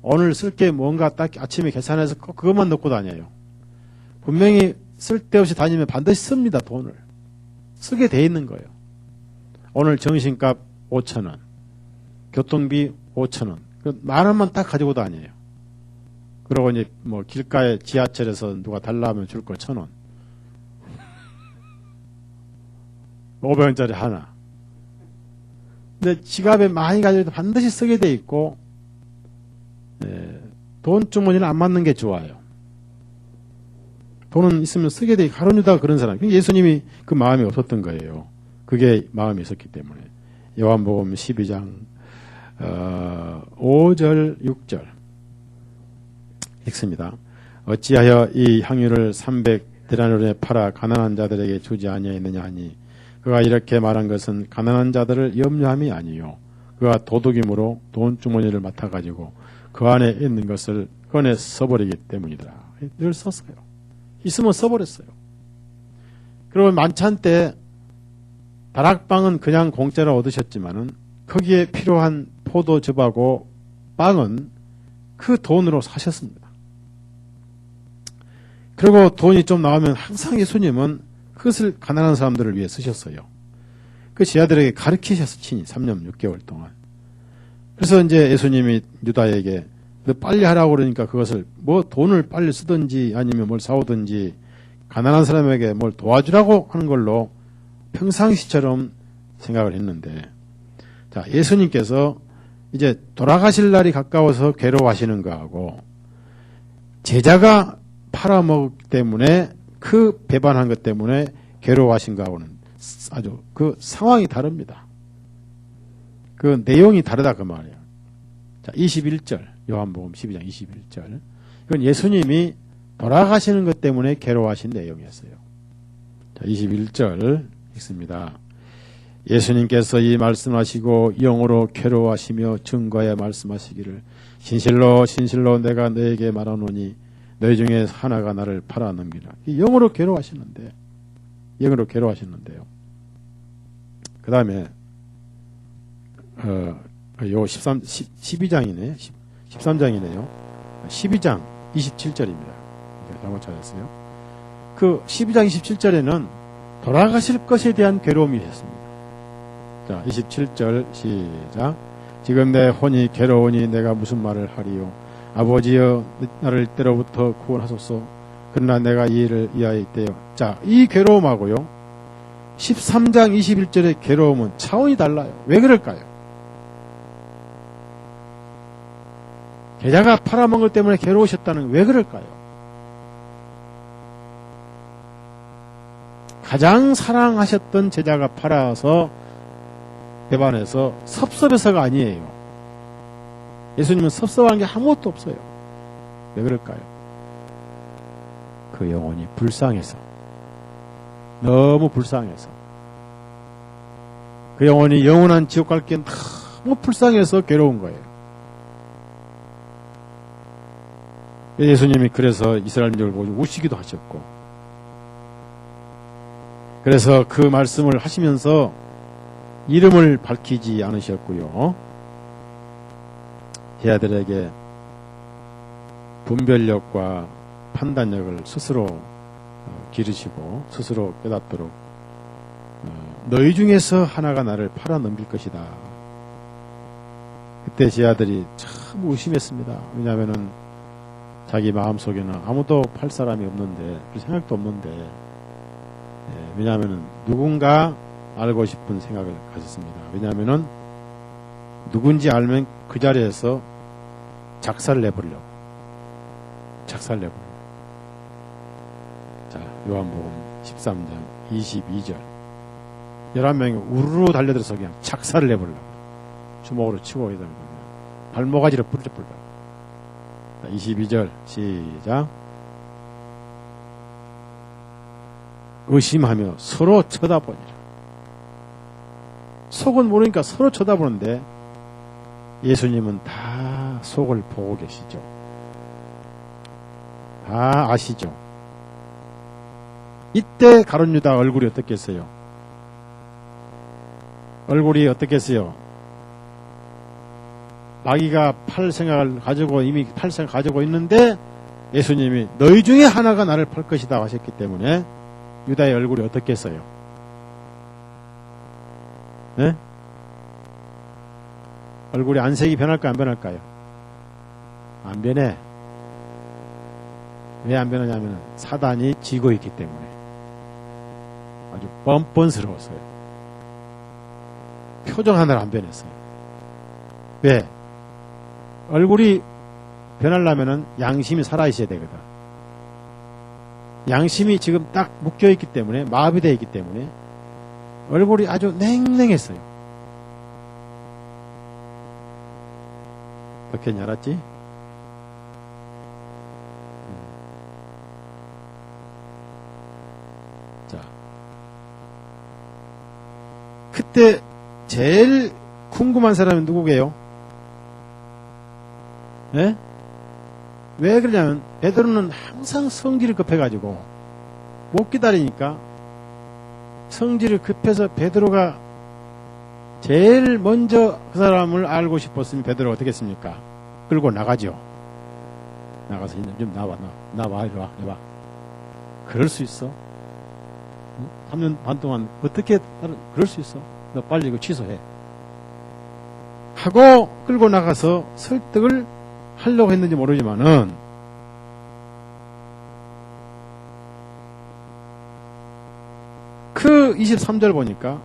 오늘 쓸 게 뭔가 딱 아침에 계산해서 꼭 그것만 넣고 다녀요. 분명히 쓸데없이 다니면 반드시 씁니다. 돈을. 쓰게 돼 있는 거예요. 오늘 정신값 5,000원, 교통비 5,000원. 만 원만 딱 가지고 다녀요. 그러고 이제 뭐 길가에 지하철에서 누가 달라 하면 줄 거 1,000원. 500원짜리 하나. 근데 지갑에 많이 가지고 반드시 쓰게 돼 있고, 돈 주머니는 안 맞는 게 좋아요. 돈은 있으면 쓰게 돼. 가룟 유다가 그런 사람. 예수님이 그 마음이 없었던 거예요. 그게 마음이 있었기 때문에. 요한복음 12장 5절 6절 읽습니다. 어찌하여 이 향유를 300데나리온에 팔아 가난한 자들에게 주지 아니하였느냐 하니 그가 이렇게 말한 것은 가난한 자들을 염려함이 아니요 그가 도둑이므로 돈 주머니를 맡아가지고 그 안에 있는 것을 꺼내 써버리기 때문이더라. 늘 썼어요. 있으면 써버렸어요. 그리고 만찬 때 다락방은 그냥 공짜로 얻으셨지만은 거기에 필요한 포도즙하고 빵은 그 돈으로 사셨습니다. 그리고 돈이 좀 나오면 항상 예수님은 그것을 가난한 사람들을 위해 쓰셨어요. 그 제자들에게 가르치셨어, 친히 3년 6개월 동안. 그래서 이제 예수님이 유다에게 너 빨리 하라고 그러니까 그것을 뭐 돈을 빨리 쓰든지 아니면 뭘 사오든지 가난한 사람에게 뭘 도와주라고 하는 걸로 평상시처럼 생각을 했는데, 자, 예수님께서 이제 돌아가실 날이 가까워서 괴로워하시는 거하고 제자가 팔아먹기 때문에 그 배반한 것 때문에 괴로워하신 거하고는 아주 그 상황이 다릅니다. 그 내용이 다르다 그 말이에요. 자, 21절 요한복음 12장 21절 이건 예수님이 돌아가시는 것 때문에 괴로워하신 내용이었어요. 자, 21절 읽습니다. 예수님께서 이 말씀하시고 영으로 괴로워하시며 증거에 말씀하시기를 진실로 진실로 내가 너에게 말하노니 너희 중에 하나가 나를 팔아넘기라. 영으로 괴로워하시는데 영으로 괴로워하시는데요. 그 다음에 요 12장이네 13장이네요. 12장 27절입니다. 잘못 찾았어요. 그 12장 27절에는 돌아가실 것에 대한 괴로움이 있습니다. 자, 27절 시작. 지금 내 혼이 괴로우니 내가 무슨 말을 하리요. 아버지여 나를 때로부터 구원하소서. 그러나 내가 이 일을 이하에 있대요. 자, 이 괴로움하고요 13장 21절의 괴로움은 차원이 달라요. 왜 그럴까요? 제자가 팔아먹은 것 때문에 괴로우셨다는 왜 그럴까요? 가장 사랑하셨던 제자가 팔아서 배반해서 섭섭해서가 아니에요. 예수님은 섭섭한 게 아무것도 없어요. 왜 그럴까요? 그 영혼이 불쌍해서, 너무 불쌍해서, 그 영혼이 영원한 지옥 갈 게 너무 불쌍해서 괴로운 거예요. 예수님이 그래서 이스라엘 민족을 보고 우시기도 하셨고, 그래서 그 말씀을 하시면서 이름을 밝히지 않으셨고요. 제자들에게 분별력과 판단력을 스스로 기르시고 스스로 깨닫도록 너희 중에서 하나가 나를 팔아넘길 것이다. 그때 제자들이 참 의심했습니다. 왜냐하면은 자기 마음속에는 아무도 팔 사람이 없는데 그 생각도 없는데 왜냐하면은 누군가 알고 싶은 생각을 가졌습니다. 왜냐하면은 누군지 알면 그 자리에서 작사를 내버리려고. 작사를 내버리려고. 자, 요한복음 13장 22절 11명이 우르르 달려들어서 그냥 작사를 내버리려고. 주먹으로 치고 있다. 발모가지로 뿌리려고. 22절 시작. 의심하며 서로 쳐다보니라. 속은 모르니까 서로 쳐다보는데 예수님은 다 속을 보고 계시죠. 다 아시죠. 이때 가룟 유다 얼굴이 어떻겠어요? 얼굴이 어떻겠어요? 마귀가 팔 생각을 가지고 이미 팔 생각을 가지고 있는데 예수님이 너희 중에 하나가 나를 팔 것이다 하셨기 때문에 유다의 얼굴이 어떻겠어요? 네? 얼굴이 안색이 변할까요? 안 변할까요? 안 변해. 왜 안 변하냐면 사단이 지고 있기 때문에 아주 뻔뻔스러웠어요. 표정 하나를 안 변했어요. 왜? 얼굴이 변하려면 양심이 살아있어야 되거든. 양심이 지금 딱 묶여있기 때문에, 마비되어 있기 때문에 얼굴이 아주 냉랭했어요. 어떻게 알았지? 자, 그때 제일 궁금한 사람이 누구게요? 예? 왜 그러냐면 베드로는 항상 성질이 급해가지고 못 기다리니까, 성질이 급해서 베드로가 제일 먼저 그 사람을 알고 싶었으면 베드로가 어떻게 했습니까? 끌고 나가죠. 나가서 좀 나와 이리 와. 그럴 수 있어? 3년 반 동안 어떻게 그럴 수 있어? 너 빨리 이거 취소해 하고 끌고 나가서 설득을 하려고 했는지 모르지만은, 그 23절 보니까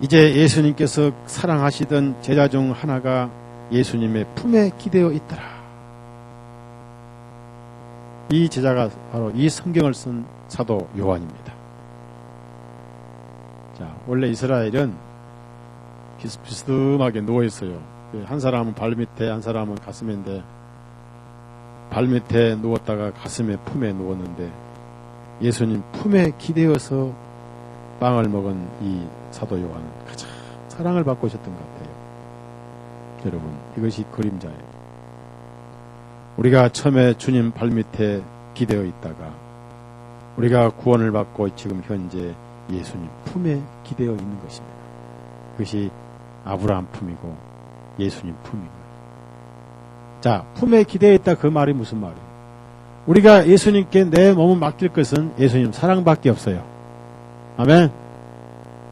이제 예수님께서 사랑하시던 제자 중 하나가 예수님의 품에 기대어 있더라. 이 제자가 바로 이 성경을 쓴 사도 요한입니다. 자, 원래 이스라엘은 비스듬하게 누워있어요. 한 사람은 발 밑에, 한 사람은 가슴인데, 발 밑에 누웠다가 가슴에 품에 누웠는데, 예수님 품에 기대어서 빵을 먹은 이 사도 요한은 가장 사랑을 받고 있었던 것 같아요. 여러분, 이것이 그림자예요. 우리가 처음에 주님 발밑에 기대어 있다가 우리가 구원을 받고 지금 현재 예수님 품에 기대어 있는 것입니다. 그것이 아브라함 품이고 예수님 품이고요. 자, 품에 기대어 있다, 그 말이 무슨 말이에요? 우리가 예수님께 내 몸을 맡길 것은 예수님 사랑밖에 없어요. 아멘.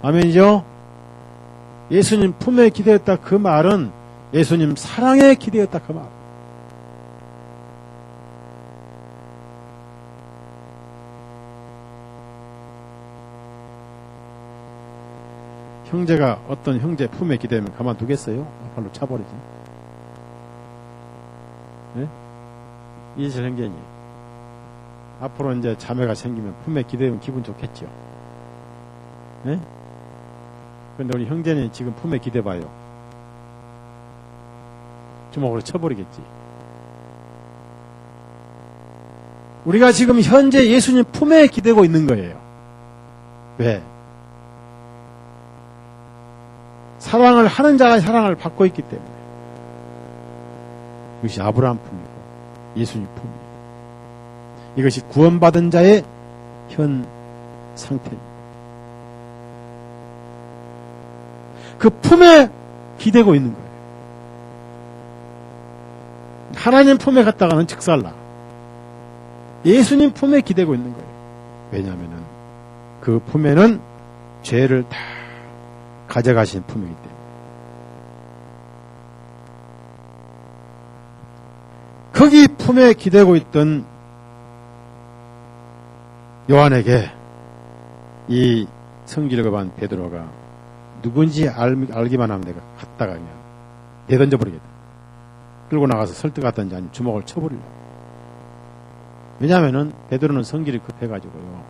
아멘이죠? 예수님 품에 기대었다, 그 말은 예수님 사랑에 기대었다, 그 말. 형제가 어떤 형제 품에 기대면 가만두겠어요? 발로 차버리지. 네? 이제 형제니 앞으로 이제 자매가 생기면 품에 기대면 기분 좋겠죠. 네? 그런데 우리 형제는 지금 품에 기대봐요. 주먹으로 쳐버리겠지. 우리가 지금 현재 예수님 품에 기대고 있는 거예요. 왜? 사랑을 하는 자가 사랑을 받고 있기 때문에. 이것이 아브라함 품이고 예수님 품이에요. 이것이 구원받은 자의 현 상태입니다. 그 품에 기대고 있는 거예요. 하나님 품에 갔다가는 즉살나. 예수님 품에 기대고 있는 거예요. 왜냐하면 그 품에는 죄를 다 가져가신 품이기 때문에. 거기 품에 기대고 있던 요한에게 이 성질을 급한 베드로가 누군지 알기만 하면 내가 갔다가 그냥 내던져버리겠다. 끌고 나가서 설득하든지 아니면 주먹을 쳐버리려고. 왜냐하면은 베드로는 성질이 급해가지고요.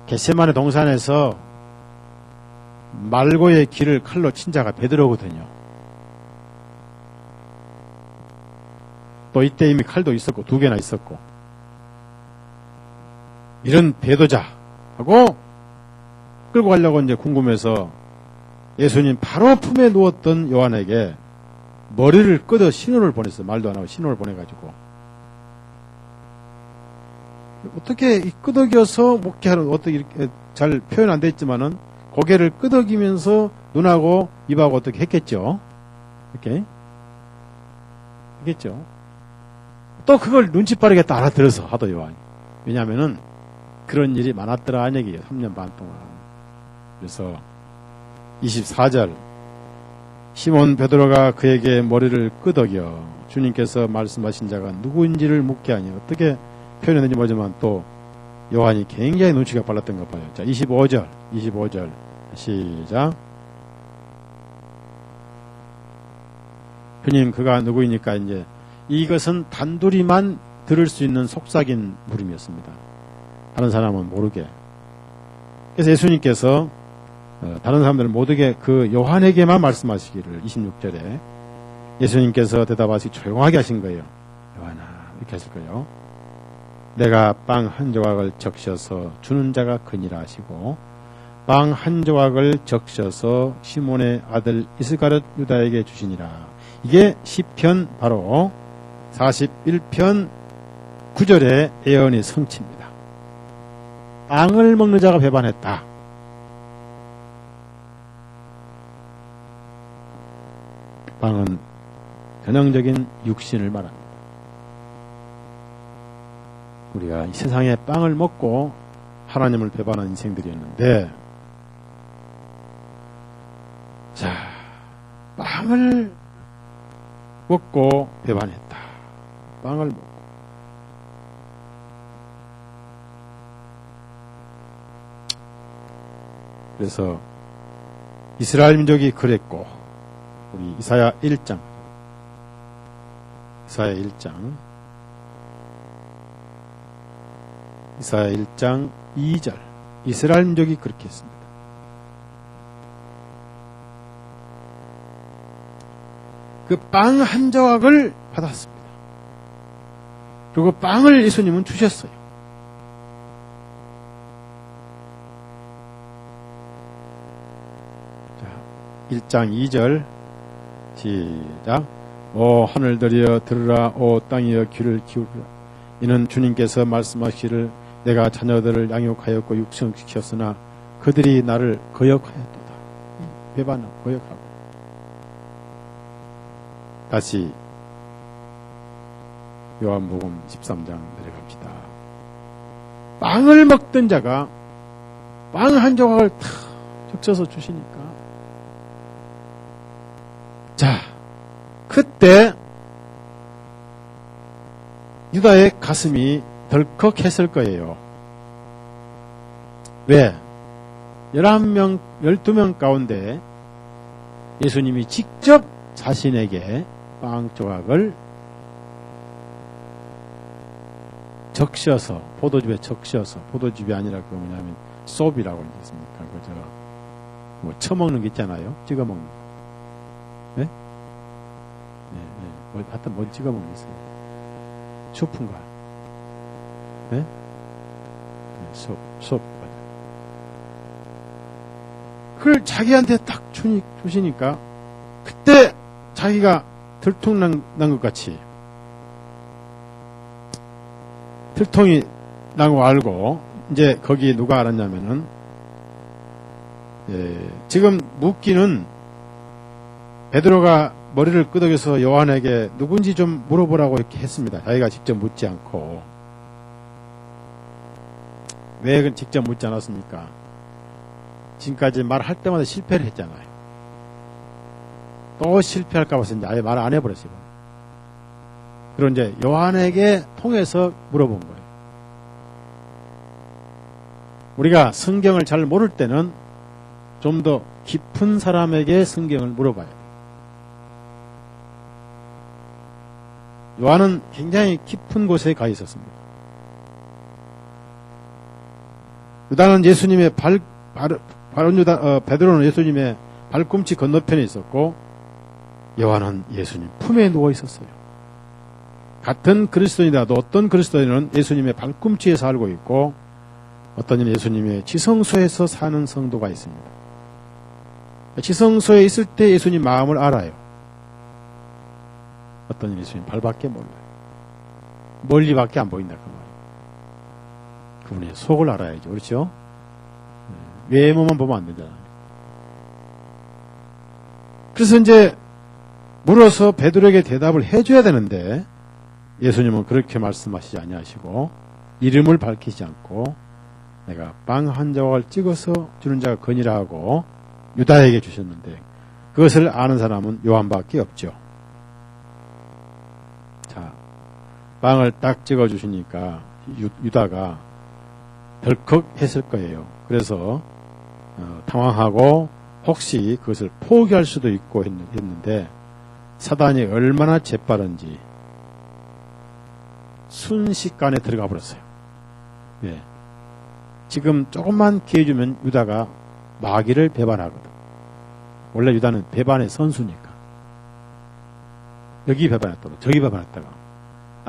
겟세마네 동산에서 말고의 길을 칼로 친 자가 베드로거든요. 또 이때 이미 칼도 있었고 2개나 있었고, 이런 배도자하고 끌고 가려고 이제 궁금해서 예수님 바로 품에 누웠던 요한에게 머리를 끄덕 신호를 보냈어요. 말도 안 하고 신호를 보내가지고. 어떻게 끄덕여서 목회하는, 어떻게 이렇게 잘 표현 안 됐지만은 고개를 끄덕이면서 눈하고 입하고 어떻게 했겠죠. 이렇게 했겠죠. 또 그걸 눈치 빠르게 또 알아들어서 하도 요한이. 왜냐하면은 그런 일이 많았더라 한 얘기예요. 3년 반 동안. 그래서 24절, 시몬 베드로가 그에게 머리를 끄덕여 주님께서 말씀하신 자가 누구인지를 묻게 하니, 어떻게 표현했는지 모르지만 또 요한이 굉장히 눈치가 빨랐던가 봐요. 자, 25절 시작. 주님, 그가 누구이니까 이제 이것은 단둘이만 들을 수 있는 속삭인 물음이었습니다. 다른 사람은 모르게. 그래서 예수님께서 다른 사람들은 모두게 그 요한에게만 말씀하시기를 26절에 예수님께서 대답하시기 조용하게 하신 거예요. 요한아, 이렇게 하실 거예요. 내가 빵 한 조각을 적셔서 주는 자가 그니라 하시고 빵 한 조각을 적셔서 시몬의 아들 이스가랴 유다에게 주시니라. 이게 시편 바로 41편 9절의 예언의 성취입니다. 빵을 먹는 자가 배반했다. 빵은 전형적인 육신을 말합니다. 우리가 이 세상에 빵을 먹고 하나님을 배반한 인생들이었는데, 자, 빵을 먹고 배반했다. 빵을 먹고. 그래서 이스라엘 민족이 그랬고, 우리 이사야 1장 2절 이스라엘 민족이 그렇게 했습니다. 그 빵 한 조각을 받았습니다. 그리고 빵을 예수님은 주셨어요. 자, 1장 2절 시작. 오 하늘들이여 들으라, 오 땅이여 귀를 기울이라. 이는 주님께서 말씀하시기를 내가 자녀들을 양육하였고 육성시켰으나 그들이 나를 거역하였도다. 배반하고 거역하고. 다시 요한복음 13장 내려갑시다. 빵을 먹던 자가 빵 한 조각을 탁 적셔서 주시니까, 자, 그때 유다의 가슴이 덜컥했을 거예요. 왜? 11명, 12명 가운데 예수님이 직접 자신에게 빵 조각을 적셔서, 포도즙에 적셔서, 포도즙이 아니라 그 뭐냐면 솝이라고 있습니까? 그저 뭐 쳐먹는 게 있잖아요. 찍어 먹는 거. 네? 네. 하여튼 뭘 찍어 먹는 게 있어요. 슈프인가? 네? 네, 솝. 그걸 자기한테 딱 주시니까 그때 자기가 들통난 것 같이, 들통이 난 거 알고, 이제 거기 누가 알았냐면은, 지금 묻기는 베드로가 머리를 끄덕여서 요한에게 누군지 좀 물어보라고 이렇게 했습니다. 자기가 직접 묻지 않고. 왜 직접 묻지 않았습니까? 지금까지 말할 때마다 실패를 했잖아요. 또 실패할까 봐서 이제 아예 말 안 해버렸어요. 그리고 이제 요한에게 통해서 물어본 거예요. 우리가 성경을 잘 모를 때는 좀 더 깊은 사람에게 성경을 물어봐야 돼요. 요한은 굉장히 깊은 곳에 가 있었습니다. 유다는 예수님의 베드로는 예수님의 발꿈치 건너편에 있었고, 요한은 예수님 품에 누워 있었어요. 같은 그리스도인이라도 어떤 그리스도인은 예수님의 발꿈치에 살고 있고, 어떤 이는 예수님의 지성소에서 사는 성도가 있습니다. 지성소에 있을 때 예수님 마음을 알아요. 어떤 이는 예수님 발밖에 몰라요. 멀리밖에 안 보인다 그 말이에요. 그분의 속을 알아야죠. 그렇죠? 외모만 보면 안 되잖아요. 그래서 이제 물어서 베드로에게 대답을 해줘야 되는데, 예수님은 그렇게 말씀하시지 아니하시고 이름을 밝히지 않고 내가 빵 한 조각을 찍어서 주는 자가 거니라 하고 유다에게 주셨는데, 그것을 아는 사람은 요한밖에 없죠. 자, 빵을 딱 찍어 주시니까 유다가 덜컥 했을 거예요. 그래서 당황하고 혹시 그것을 포기할 수도 있고 했는데, 사단이 얼마나 재빠른지 순식간에 들어가 버렸어요. 예. 지금 조금만 기회 주면 유다가 마귀를 배반하거든. 원래 유다는 배반의 선수니까. 여기 배반했다가 저기 배반했다가.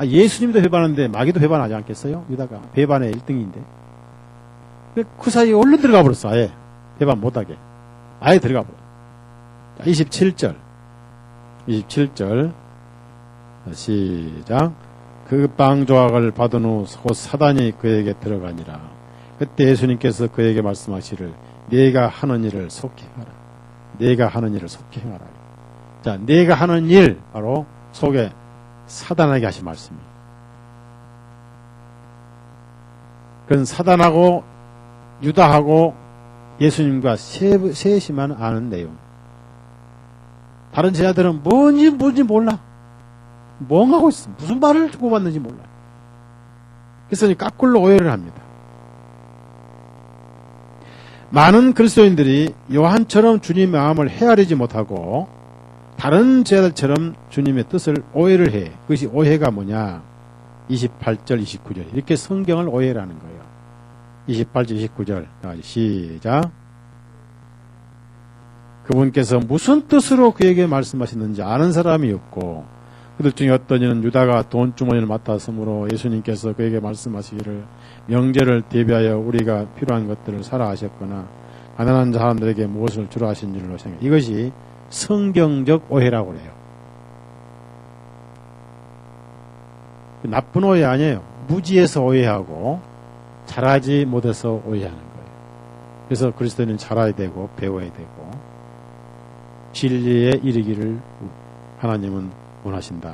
예수님도 배반하는데 마귀도 배반하지 않겠어요? 유다가 배반의 1등인데. 그 사이에 얼른 들어가 버렸어. 아예 배반 못하게. 아예 들어가 버렸어. 27절 시작. 그 빵 조각을 받은 후 곧 사단이 그에게 들어가니라. 그때 예수님께서 그에게 말씀하시를 네가 하는 일을 속히 하라. 네가 하는 일을 속히 행하라. 자, 네가 하는 일 바로 속에 사단에게 하신 말씀이에요. 그건 사단하고 유다하고 예수님과 셋이만 아는 내용. 다른 제자들은 뭔지 몰라. 멍하고 있어. 무슨 말을 주고받는지 몰라. 그래서 까꿀로 오해를 합니다. 많은 그리스도인들이 요한처럼 주님의 마음을 헤아리지 못하고 다른 제자들처럼 주님의 뜻을 오해를 해. 그것이 오해가 뭐냐? 28절, 29절 이렇게 성경을 오해를 하는 거예요. 28절, 29절 시작. 그분께서 무슨 뜻으로 그에게 말씀하셨는지 아는 사람이 없고 그들 중에 어떤 이는 유다가 돈주머니를 맡았으므로 예수님께서 그에게 말씀하시기를 명제를 대비하여 우리가 필요한 것들을 사라 하셨거나 가난한 사람들에게 무엇을 주라 하신 줄로 생각. 이것이 성경적 오해라고 그래요. 나쁜 오해 아니에요. 무지해서 오해하고 잘하지 못해서 오해하는 거예요. 그래서 그리스도인은 잘해야 되고 배워야 되고 진리에 이르기를 하나님은 원하신다.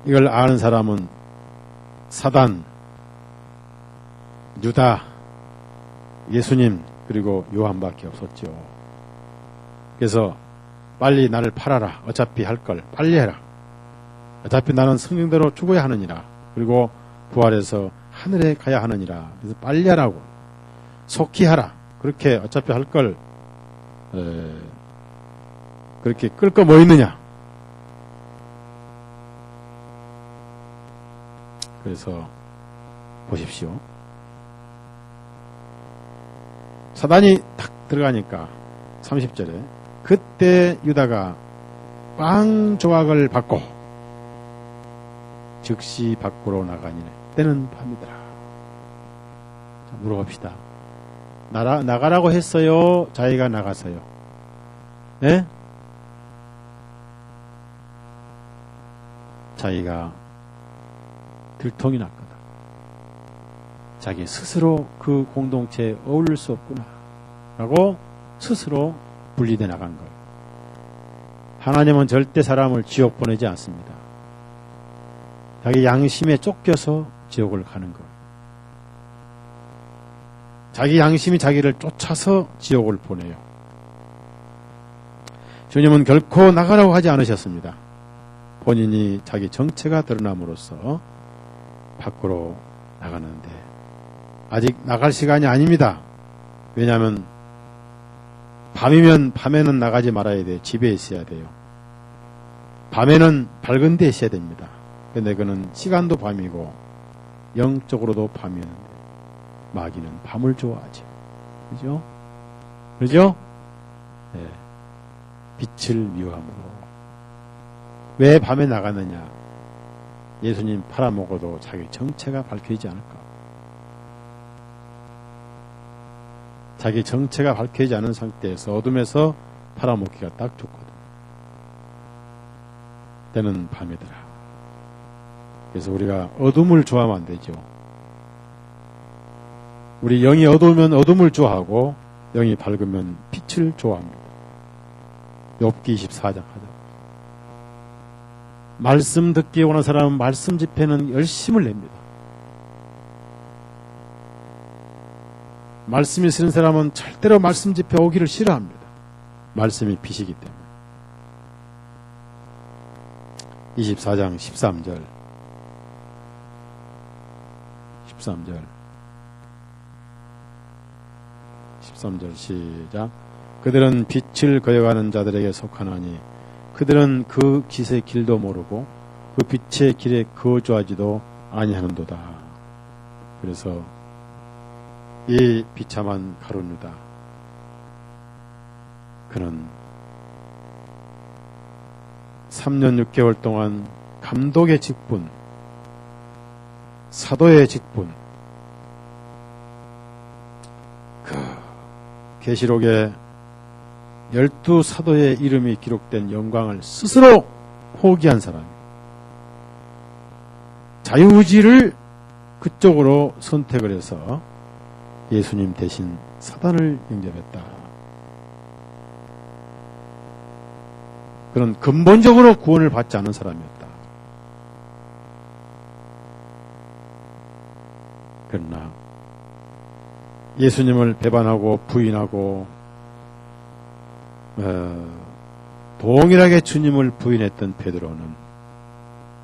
이걸 아는 사람은 사단, 유다, 예수님 그리고 요한밖에 없었죠. 그래서 빨리 나를 팔아라. 어차피 할 걸 빨리 해라. 어차피 나는 성경대로 죽어야 하느니라. 그리고 부활해서 하늘에 가야 하느니라. 그래서 빨리 하라고. 속히 하라. 그렇게 어차피 할 걸 그렇게 끌 거 뭐 있느냐. 그래서 보십시오. 사단이 딱 들어가니까 30절에 그때 유다가 빵 조각을 받고 즉시 밖으로 나가니라. 때는 밤이더라. 자, 물어봅시다. 나가라고 했어요? 자기가 나가서요? 네? 자기가 들통이 났거든. 자기 스스로 그 공동체에 어울릴 수 없구나 라고 스스로 분리돼 나간 거예요. 하나님은 절대 사람을 지옥 보내지 않습니다. 자기 양심에 쫓겨서 지옥을 가는 거예요. 자기 양심이 자기를 쫓아서 지옥을 보내요. 주님은 결코 나가라고 하지 않으셨습니다. 본인이 자기 정체가 드러남으로써 밖으로 나가는데 아직 나갈 시간이 아닙니다. 왜냐하면 밤에는 나가지 말아야 돼요. 집에 있어야 돼요. 밤에는 밝은 데 있어야 됩니다. 근데 그는 시간도 밤이고 영적으로도 밤이었는데 마귀는 밤을 좋아하죠. 그죠? 그죠? 네. 빛을 미워함으로. 왜 밤에 나가느냐? 예수님 팔아먹어도 자기 정체가 밝혀지지 않을까? 자기 정체가 밝혀지지 않은 상태에서 어둠에서 팔아먹기가 딱 좋거든. 때는 밤이더라. 그래서 우리가 어둠을 좋아하면 안 되죠. 우리 영이 어두우면 어둠을 좋아하고 영이 밝으면 빛을 좋아합니다. 욥기 24장 하자. 말씀 듣기 원하는 사람은 말씀 집회는 열심을 냅니다. 말씀이 싫은 사람은 절대로 말씀 집회 오기를 싫어합니다. 말씀이 빛이기 때문에. 24장 13절 13절 시작. 그들은 빛을 거역하는 자들에게 속하나니 그들은 그 빛의 길도 모르고 그 빛의 길에 거주하지도 아니하는도다. 그래서 이 비참한 가룟 유다, 그는 3년 6개월 동안 감독의 직분, 사도의 직분, 그 계시록에 12사도의 이름이 기록된 영광을 스스로 포기한 사람, 자유의지를 그쪽으로 선택을 해서 예수님 대신 사단을 영접했다. 그런 근본적으로 구원을 받지 않은 사람이었다. 그러나 예수님을 배반하고 부인하고 동일하게 주님을 부인했던 베드로는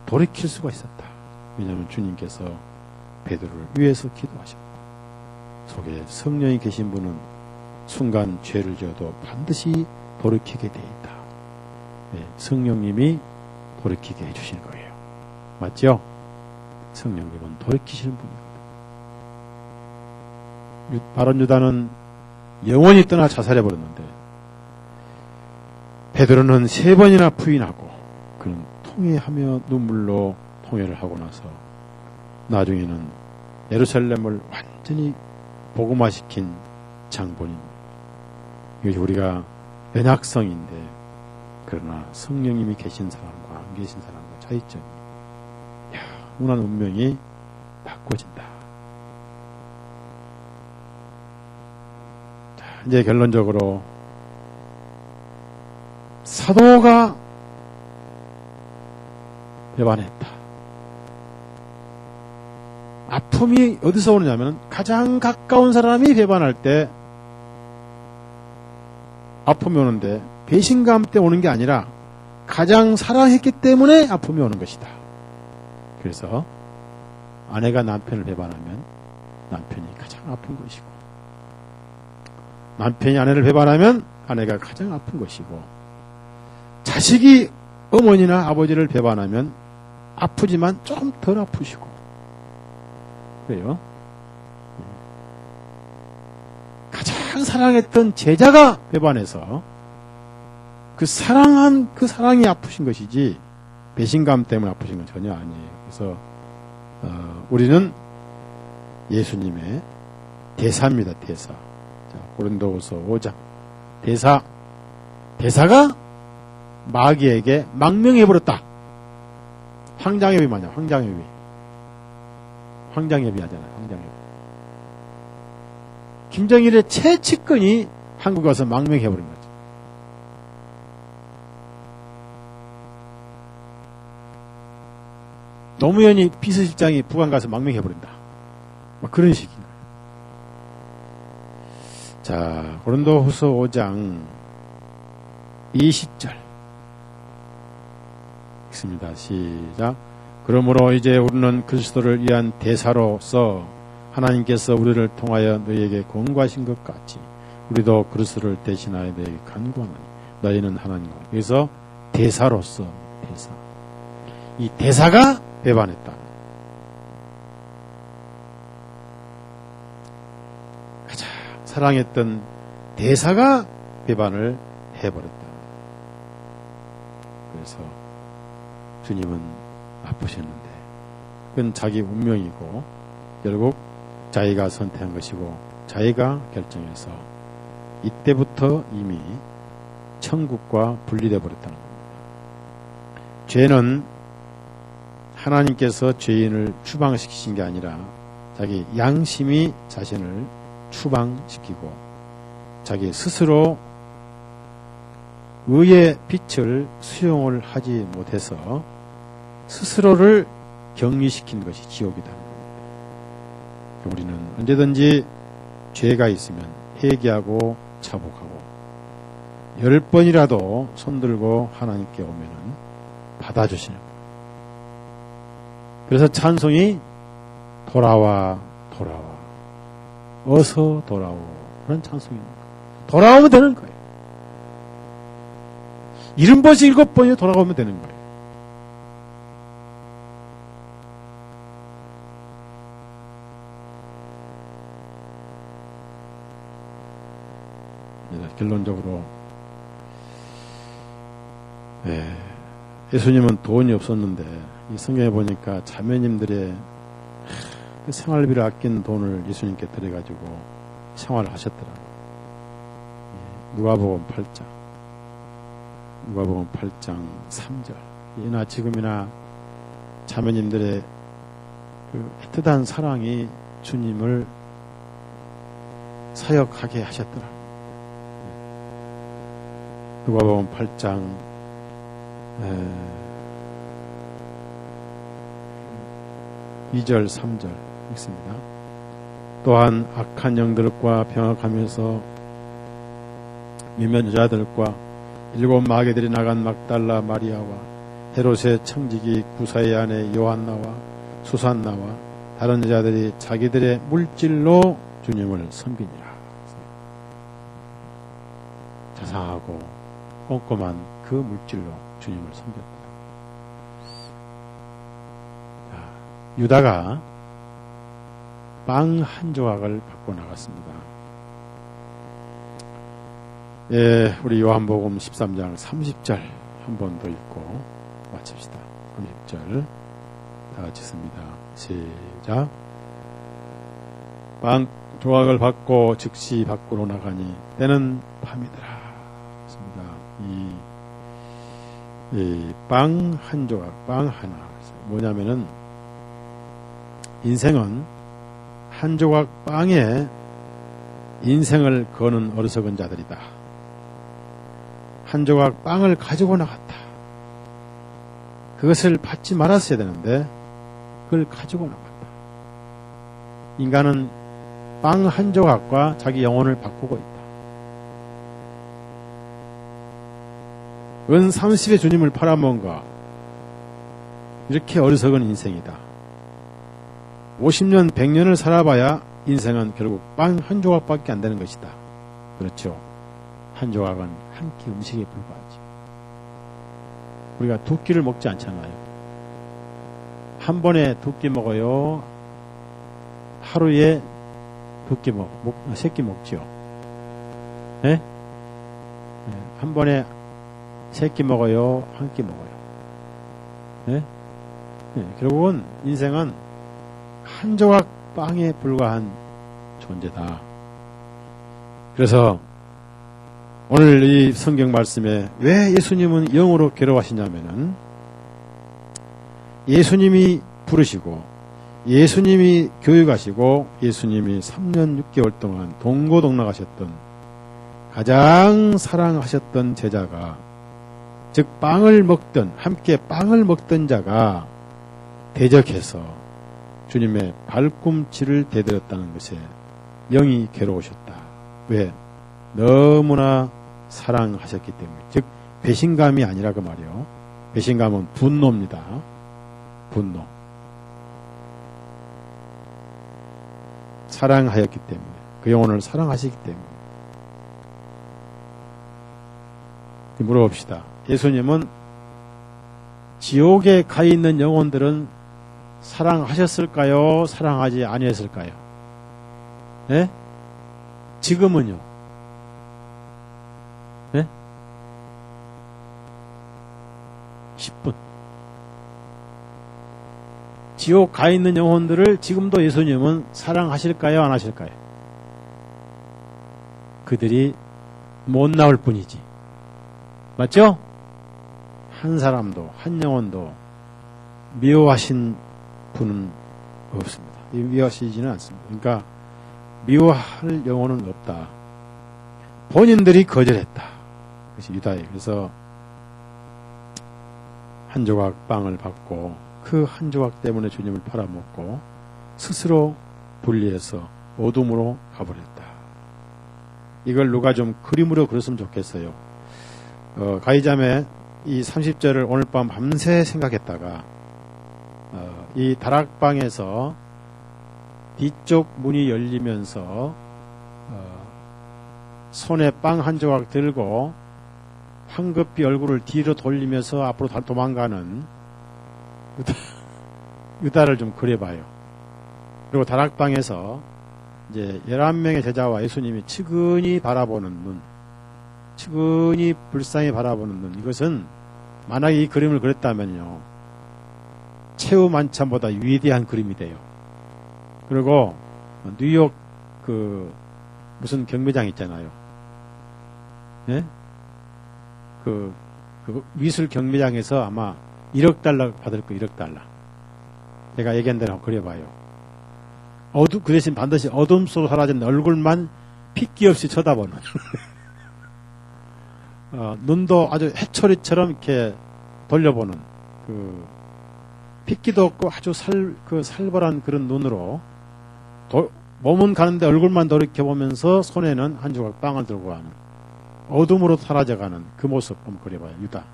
돌이킬 수가 있었다. 왜냐하면 주님께서 베드로를 위해서 기도하셨고, 속에 성령이 계신 분은 순간 죄를 지어도 반드시 돌이키게 되어 있다. 네, 성령님이 돌이키게 해주신 거예요. 맞죠? 성령님은 돌이키시는 분이거든. 바론 유다는 영원히 떠나 자살해버렸는데 베드로는 3번이나 부인하고 그는 통회하며 눈물로 통회를 하고 나서 나중에는 예루살렘을 완전히 복음화시킨 장본입니다. 이것이 우리가 연약성인데, 그러나 성령님이 계신 사람과 안 계신 사람과 차이점이, 운한 운명이 바꿔진다. 자, 이제 결론적으로 사도가 배반했다. 아픔이 어디서 오느냐면 가장 가까운 사람이 배반할 때 아픔이 오는데, 배신감 때문에 오는 게 아니라 가장 사랑했기 때문에 아픔이 오는 것이다. 그래서 아내가 남편을 배반하면 남편이 가장 아픈 것이고, 남편이 아내를 배반하면 아내가 가장 아픈 것이고, 자식이 어머니나 아버지를 배반하면 아프지만 좀 덜 아프시고, 그래요. 가장 사랑했던 제자가 배반해서 그 사랑이 아프신 것이지 배신감 때문에 아프신 건 전혀 아니에요. 그래서 우리는 예수님의 대사입니다. 대사. 자, 고린도후서 5장 대사가 마귀에게 망명해버렸다. 황장엽이 맞냐? 황장엽이 하잖아요. 황장엽. 김정일의 최측근이 한국에 와서 망명해버린 거죠. 노무현이 비서실장이 북한 가서 망명해버린다. 막 그런 식인 거예요. 자, 고린도후서 5장 20절 읽습니다. 시작. 그러므로 이제 우리는 그리스도를 위한 대사로서 하나님께서 우리를 통하여 너희에게 권고하신 것 같이 우리도 그리스도를 대신하여 너희에게 간구하노니 너희는 하나님과. 여기서 대사로서, 대사. 이 대사가 배반했다. 가장 사랑했던 대사가 배반을 해버렸다. 그래서 주님은 아프셨는데 그건 자기 운명이고 결국 자기가 선택한 것이고 자기가 결정해서 이때부터 이미 천국과 분리되어 버렸다는 겁니다. 죄는 하나님께서 죄인을 추방시키신 게 아니라 자기 양심이 자신을 추방시키고 자기 스스로 의의 빛을 수용을 하지 못해서 스스로를 격리시킨 것이 지옥이다. 우리는 언제든지 죄가 있으면 회개하고 차복하고 10번이라도 손들고 하나님께 오면은 받아주시는 거예요. 그래서 찬송이 돌아와 돌아와 어서 돌아오 그런 찬송입니다. 돌아오면 되는 거예요. 70번씩 7번이 돌아오면 되는 거예요. 결론적으로 예수님은 돈이 없었는데 이 성경에 보니까 자매님들의 그 생활비를 아낀 돈을 예수님께 드려가지고 생활을 하셨더라고요. 누가복음 8장 3절. 이나 지금이나 자매님들의 그 애틋한 사랑이 주님을 사역하게 하셨더라고요. 누가복음 8장 2절 3절 읽습니다. 또한 악한 영들과 병역하면서 몇몇 여자들과 7 마귀들이 나간 막달라 마리아와 헤롯의 청지기 구사의 아내 요한나와 수산나와 다른 여자들이 자기들의 물질로 주님을 섬기니라. 자상하고 꼼꼼한 그 물질로 주님을 섬겼다. 유다가 빵 한 조각을 갖고 나갔습니다. 우리 요한복음 13장 30절 한 번 더 읽고 마칩시다. 30절 다 같이 씁니다. 시작. 빵 조각을 받고 즉시 밖으로 나가니 때는 밤이더라. 이 빵 한 조각, 빵 하나. 뭐냐면은 인생은 한 조각 빵에 인생을 거는 어리석은 자들이다. 한 조각 빵을 가지고 나갔다. 그것을 받지 말았어야 되는데 그걸 가지고 나갔다. 인간은 빵 한 조각과 자기 영혼을 바꾸고 있다. 은 30의 주님을 팔아먹은가. 이렇게 어리석은 인생이다. 50년, 100년을 살아봐야 인생은 결국 빵 한 조각밖에 안 되는 것이다. 그렇죠. 한 조각은 한 끼 음식에 불과하지. 우리가 2끼를 먹지 않잖아요. 한 번에 2끼 먹어요. 하루에 2끼 3끼 먹지요. 네? 한 번에 3끼 먹어요. 1끼 먹어요. 네? 결국은 인생은 한 조각 빵에 불과한 존재다. 그래서 오늘 이 성경 말씀에 왜 예수님은 영으로 괴로워하시냐면은 예수님이 부르시고 예수님이 교육하시고 예수님이 3년 6개월 동안 동고동락하셨던 가장 사랑하셨던 제자가 즉 빵을 먹던 함께 빵을 먹던 자가 대적해서 주님의 발꿈치를 대들었다는 것에 영이 괴로우셨다. 왜? 너무나 사랑하셨기 때문에. 즉 배신감이 아니라 그 말이요. 배신감은 분노입니다. 분노. 사랑하였기 때문에. 그 영혼을 사랑하시기 때문에. 물어봅시다. 예수님은 지옥에 가 있는 영혼들은 사랑하셨을까요? 사랑하지 아니했을까요? 네? 지금은요? 네? 10분. 지옥 가 있는 영혼들을 지금도 예수님은 사랑하실까요? 안 하실까요? 그들이 못 나올 뿐이지. 맞죠? 한 사람도, 한 영혼도 미워하신 분은 없습니다. 미워하시지는 않습니다. 그러니까 미워할 영혼은 없다. 본인들이 거절했다. 그것이 유다예요. 그래서 한 조각 빵을 받고 그 한 조각 때문에 주님을 팔아먹고 스스로 분리해서 어둠으로 가버렸다. 이걸 누가 좀 그림으로 그렸으면 좋겠어요. 가이자매 이 30절을 오늘 밤 밤새 생각했다가 이 다락방에서 뒤쪽 문이 열리면서 손에 빵 한 조각 들고 황급히 얼굴을 뒤로 돌리면서 앞으로 도망가는 유다를 좀 그려봐요. 그리고 다락방에서 이제 11명의 제자와 예수님이 측은히 바라보는 눈, 측은히 불쌍히 바라보는 눈, 이것은 만약에 이 그림을 그렸다면요, 최후 만찬보다 위대한 그림이 돼요. 그리고 뉴욕 무슨 경매장 있잖아요. 예? 그 미술 경매장에서 아마 1억 달러 받을 거, 1억 달러. 제가 얘기한 대로 한번 그려봐요. 그 대신 반드시 어둠 속으로 사라진 얼굴만 핏기 없이 쳐다보는. 눈도 아주 해초리처럼 이렇게 돌려보는, 핏기도 없고 아주 살벌한 그런 눈으로, 몸은 가는데 얼굴만 돌이켜보면서 손에는 한 조각 빵을 들고 가는, 어둠으로 사라져가는 그 모습 한번 그려봐요. 유다.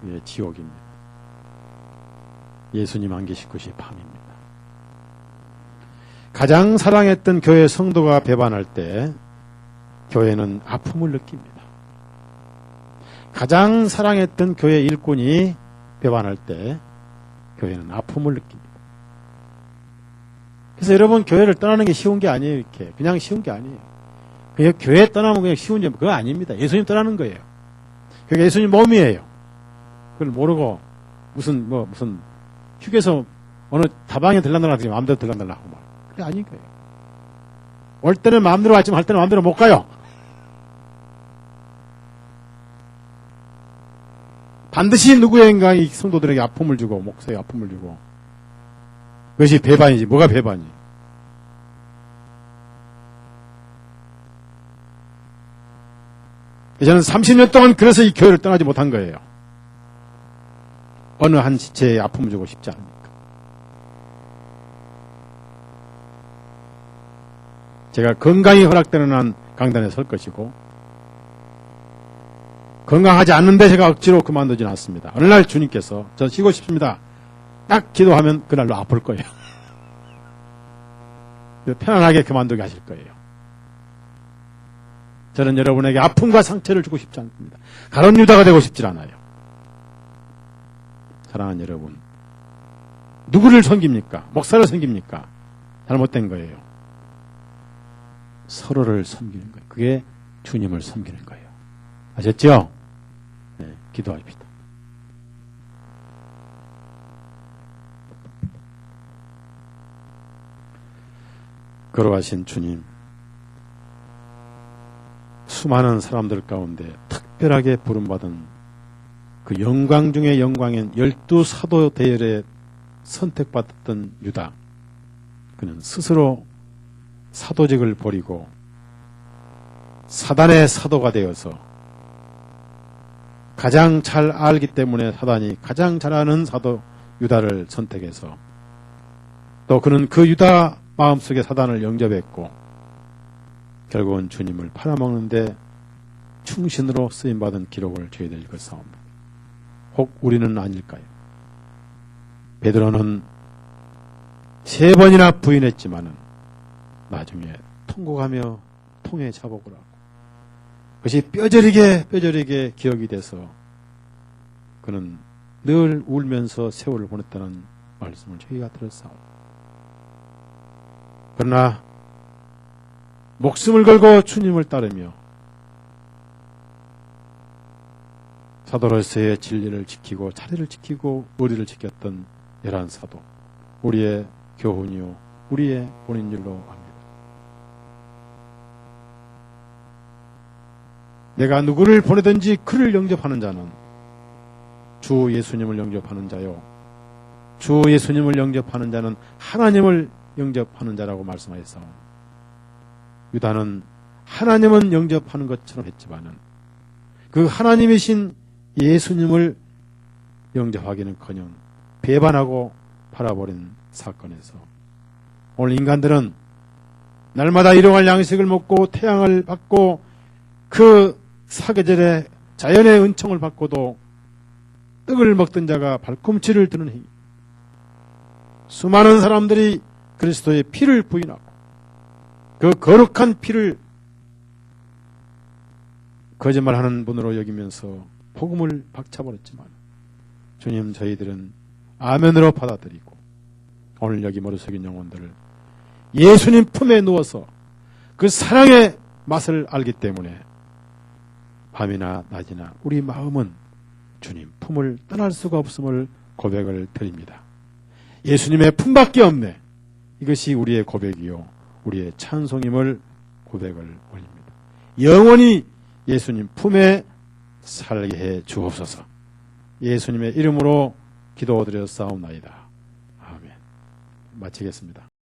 예, 지옥입니다. 예수님 안 계실 곳이 밤입니다. 가장 사랑했던 교회 성도가 배반할 때 교회는 아픔을 느낍니다. 가장 사랑했던 교회 일꾼이 배반할 때 교회는 아픔을 느낍니다. 그래서 여러분, 교회를 떠나는 게 쉬운 게 아니에요. 이렇게 그냥 쉬운 게 아니에요. 그냥 교회 떠나면 그냥 쉬운 게 그거 아닙니다. 예수님 떠나는 거예요. 그게 예수님 몸이에요. 그걸 모르고 무슨 휴게소 어느 다방에 들락날락 하지 마음대로 들락날락 하고 말. 그게 아닌 거예요. 올 때는 마음대로 왔지만 할 때는 마음대로 못 가요. 반드시 누구인가 이 성도들에게 아픔을 주고, 목소리에 아픔을 주고. 그것이 배반이지. 뭐가 배반이? 저는 30년 동안 그래서 이 교회를 떠나지 못한 거예요. 어느 한 지체에 아픔을 주고 싶지 않으니까. 제가 건강이 허락되는 한 강단에 설 것이고, 건강하지 않는데 제가 억지로 그만두지는 않습니다. 어느 날 주님께서 저 쉬고 싶습니다. 딱 기도하면 그날로 아플 거예요. 편안하게 그만두게 하실 거예요. 저는 여러분에게 아픔과 상처를 주고 싶지 않습니다. 가론 유다가 되고 싶지 않아요. 사랑하는 여러분, 누구를 섬깁니까? 목사를 섬깁니까? 잘못된 거예요. 서로를 섬기는 거예요. 그게 주님을 섬기는 거예요. 아셨죠? 네, 기도합시다. 걸어가신 주님, 수많은 사람들 가운데 특별하게 부름받은 그 영광 중의 영광인 12사도 대열에 선택받았던 유다, 그는 스스로 사도직을 버리고 사단의 사도가 되어서 가장 잘 알기 때문에 사단이 가장 잘 아는 사도 유다를 선택해서 또 그는 그 유다 마음속에 사단을 영접했고 결국은 주님을 팔아먹는데 충신으로 쓰임받은 기록을 저희들 읽었사옵니다. 혹 우리는 아닐까요? 베드로는 3번이나 부인했지만은 나중에 통곡하며 통에 자복을 하고 그것이 뼈저리게 기억이 돼서 그는 늘 울면서 세월을 보냈다는 말씀을 저희가 들었사옵니다. 그러나 목숨을 걸고 주님을 따르며 사도로서의 진리를 지키고 자리를 지키고 의리를 지켰던 11사도, 우리의 교훈이요 우리의 본인 줄로 압니다. 내가 누구를 보내든지 그를 영접하는 자는 주 예수님을 영접하는 자요, 주 예수님을 영접하는 자는 하나님을 영접하는 자라고 말씀하셨사옵니다. 유다는 하나님은 영접하는 것처럼 했지만은 그 하나님이신 예수님을 영접하기는커녕 배반하고 팔아버린 사건에서 오늘 인간들은 날마다 일용할 양식을 먹고 태양을 받고 그 사계절에 자연의 은총을 받고도 떡을 먹던 자가 발꿈치를 드는 행위, 수많은 사람들이 그리스도의 피를 부인하고 그 거룩한 피를 거짓말하는 분으로 여기면서 복음을 박차버렸지만 주님, 저희들은 아멘으로 받아들이고 오늘 여기 머리 숙인 영혼들을 예수님 품에 누워서 그 사랑의 맛을 알기 때문에 밤이나 낮이나 우리 마음은 주님 품을 떠날 수가 없음을 고백을 드립니다. 예수님의 품밖에 없네. 이것이 우리의 고백이요 우리의 찬송임을 고백을 올립니다. 영원히 예수님 품에 살게 해 주옵소서. 예수님의 이름으로 기도드려 싸움나이다. 아멘. 마치겠습니다.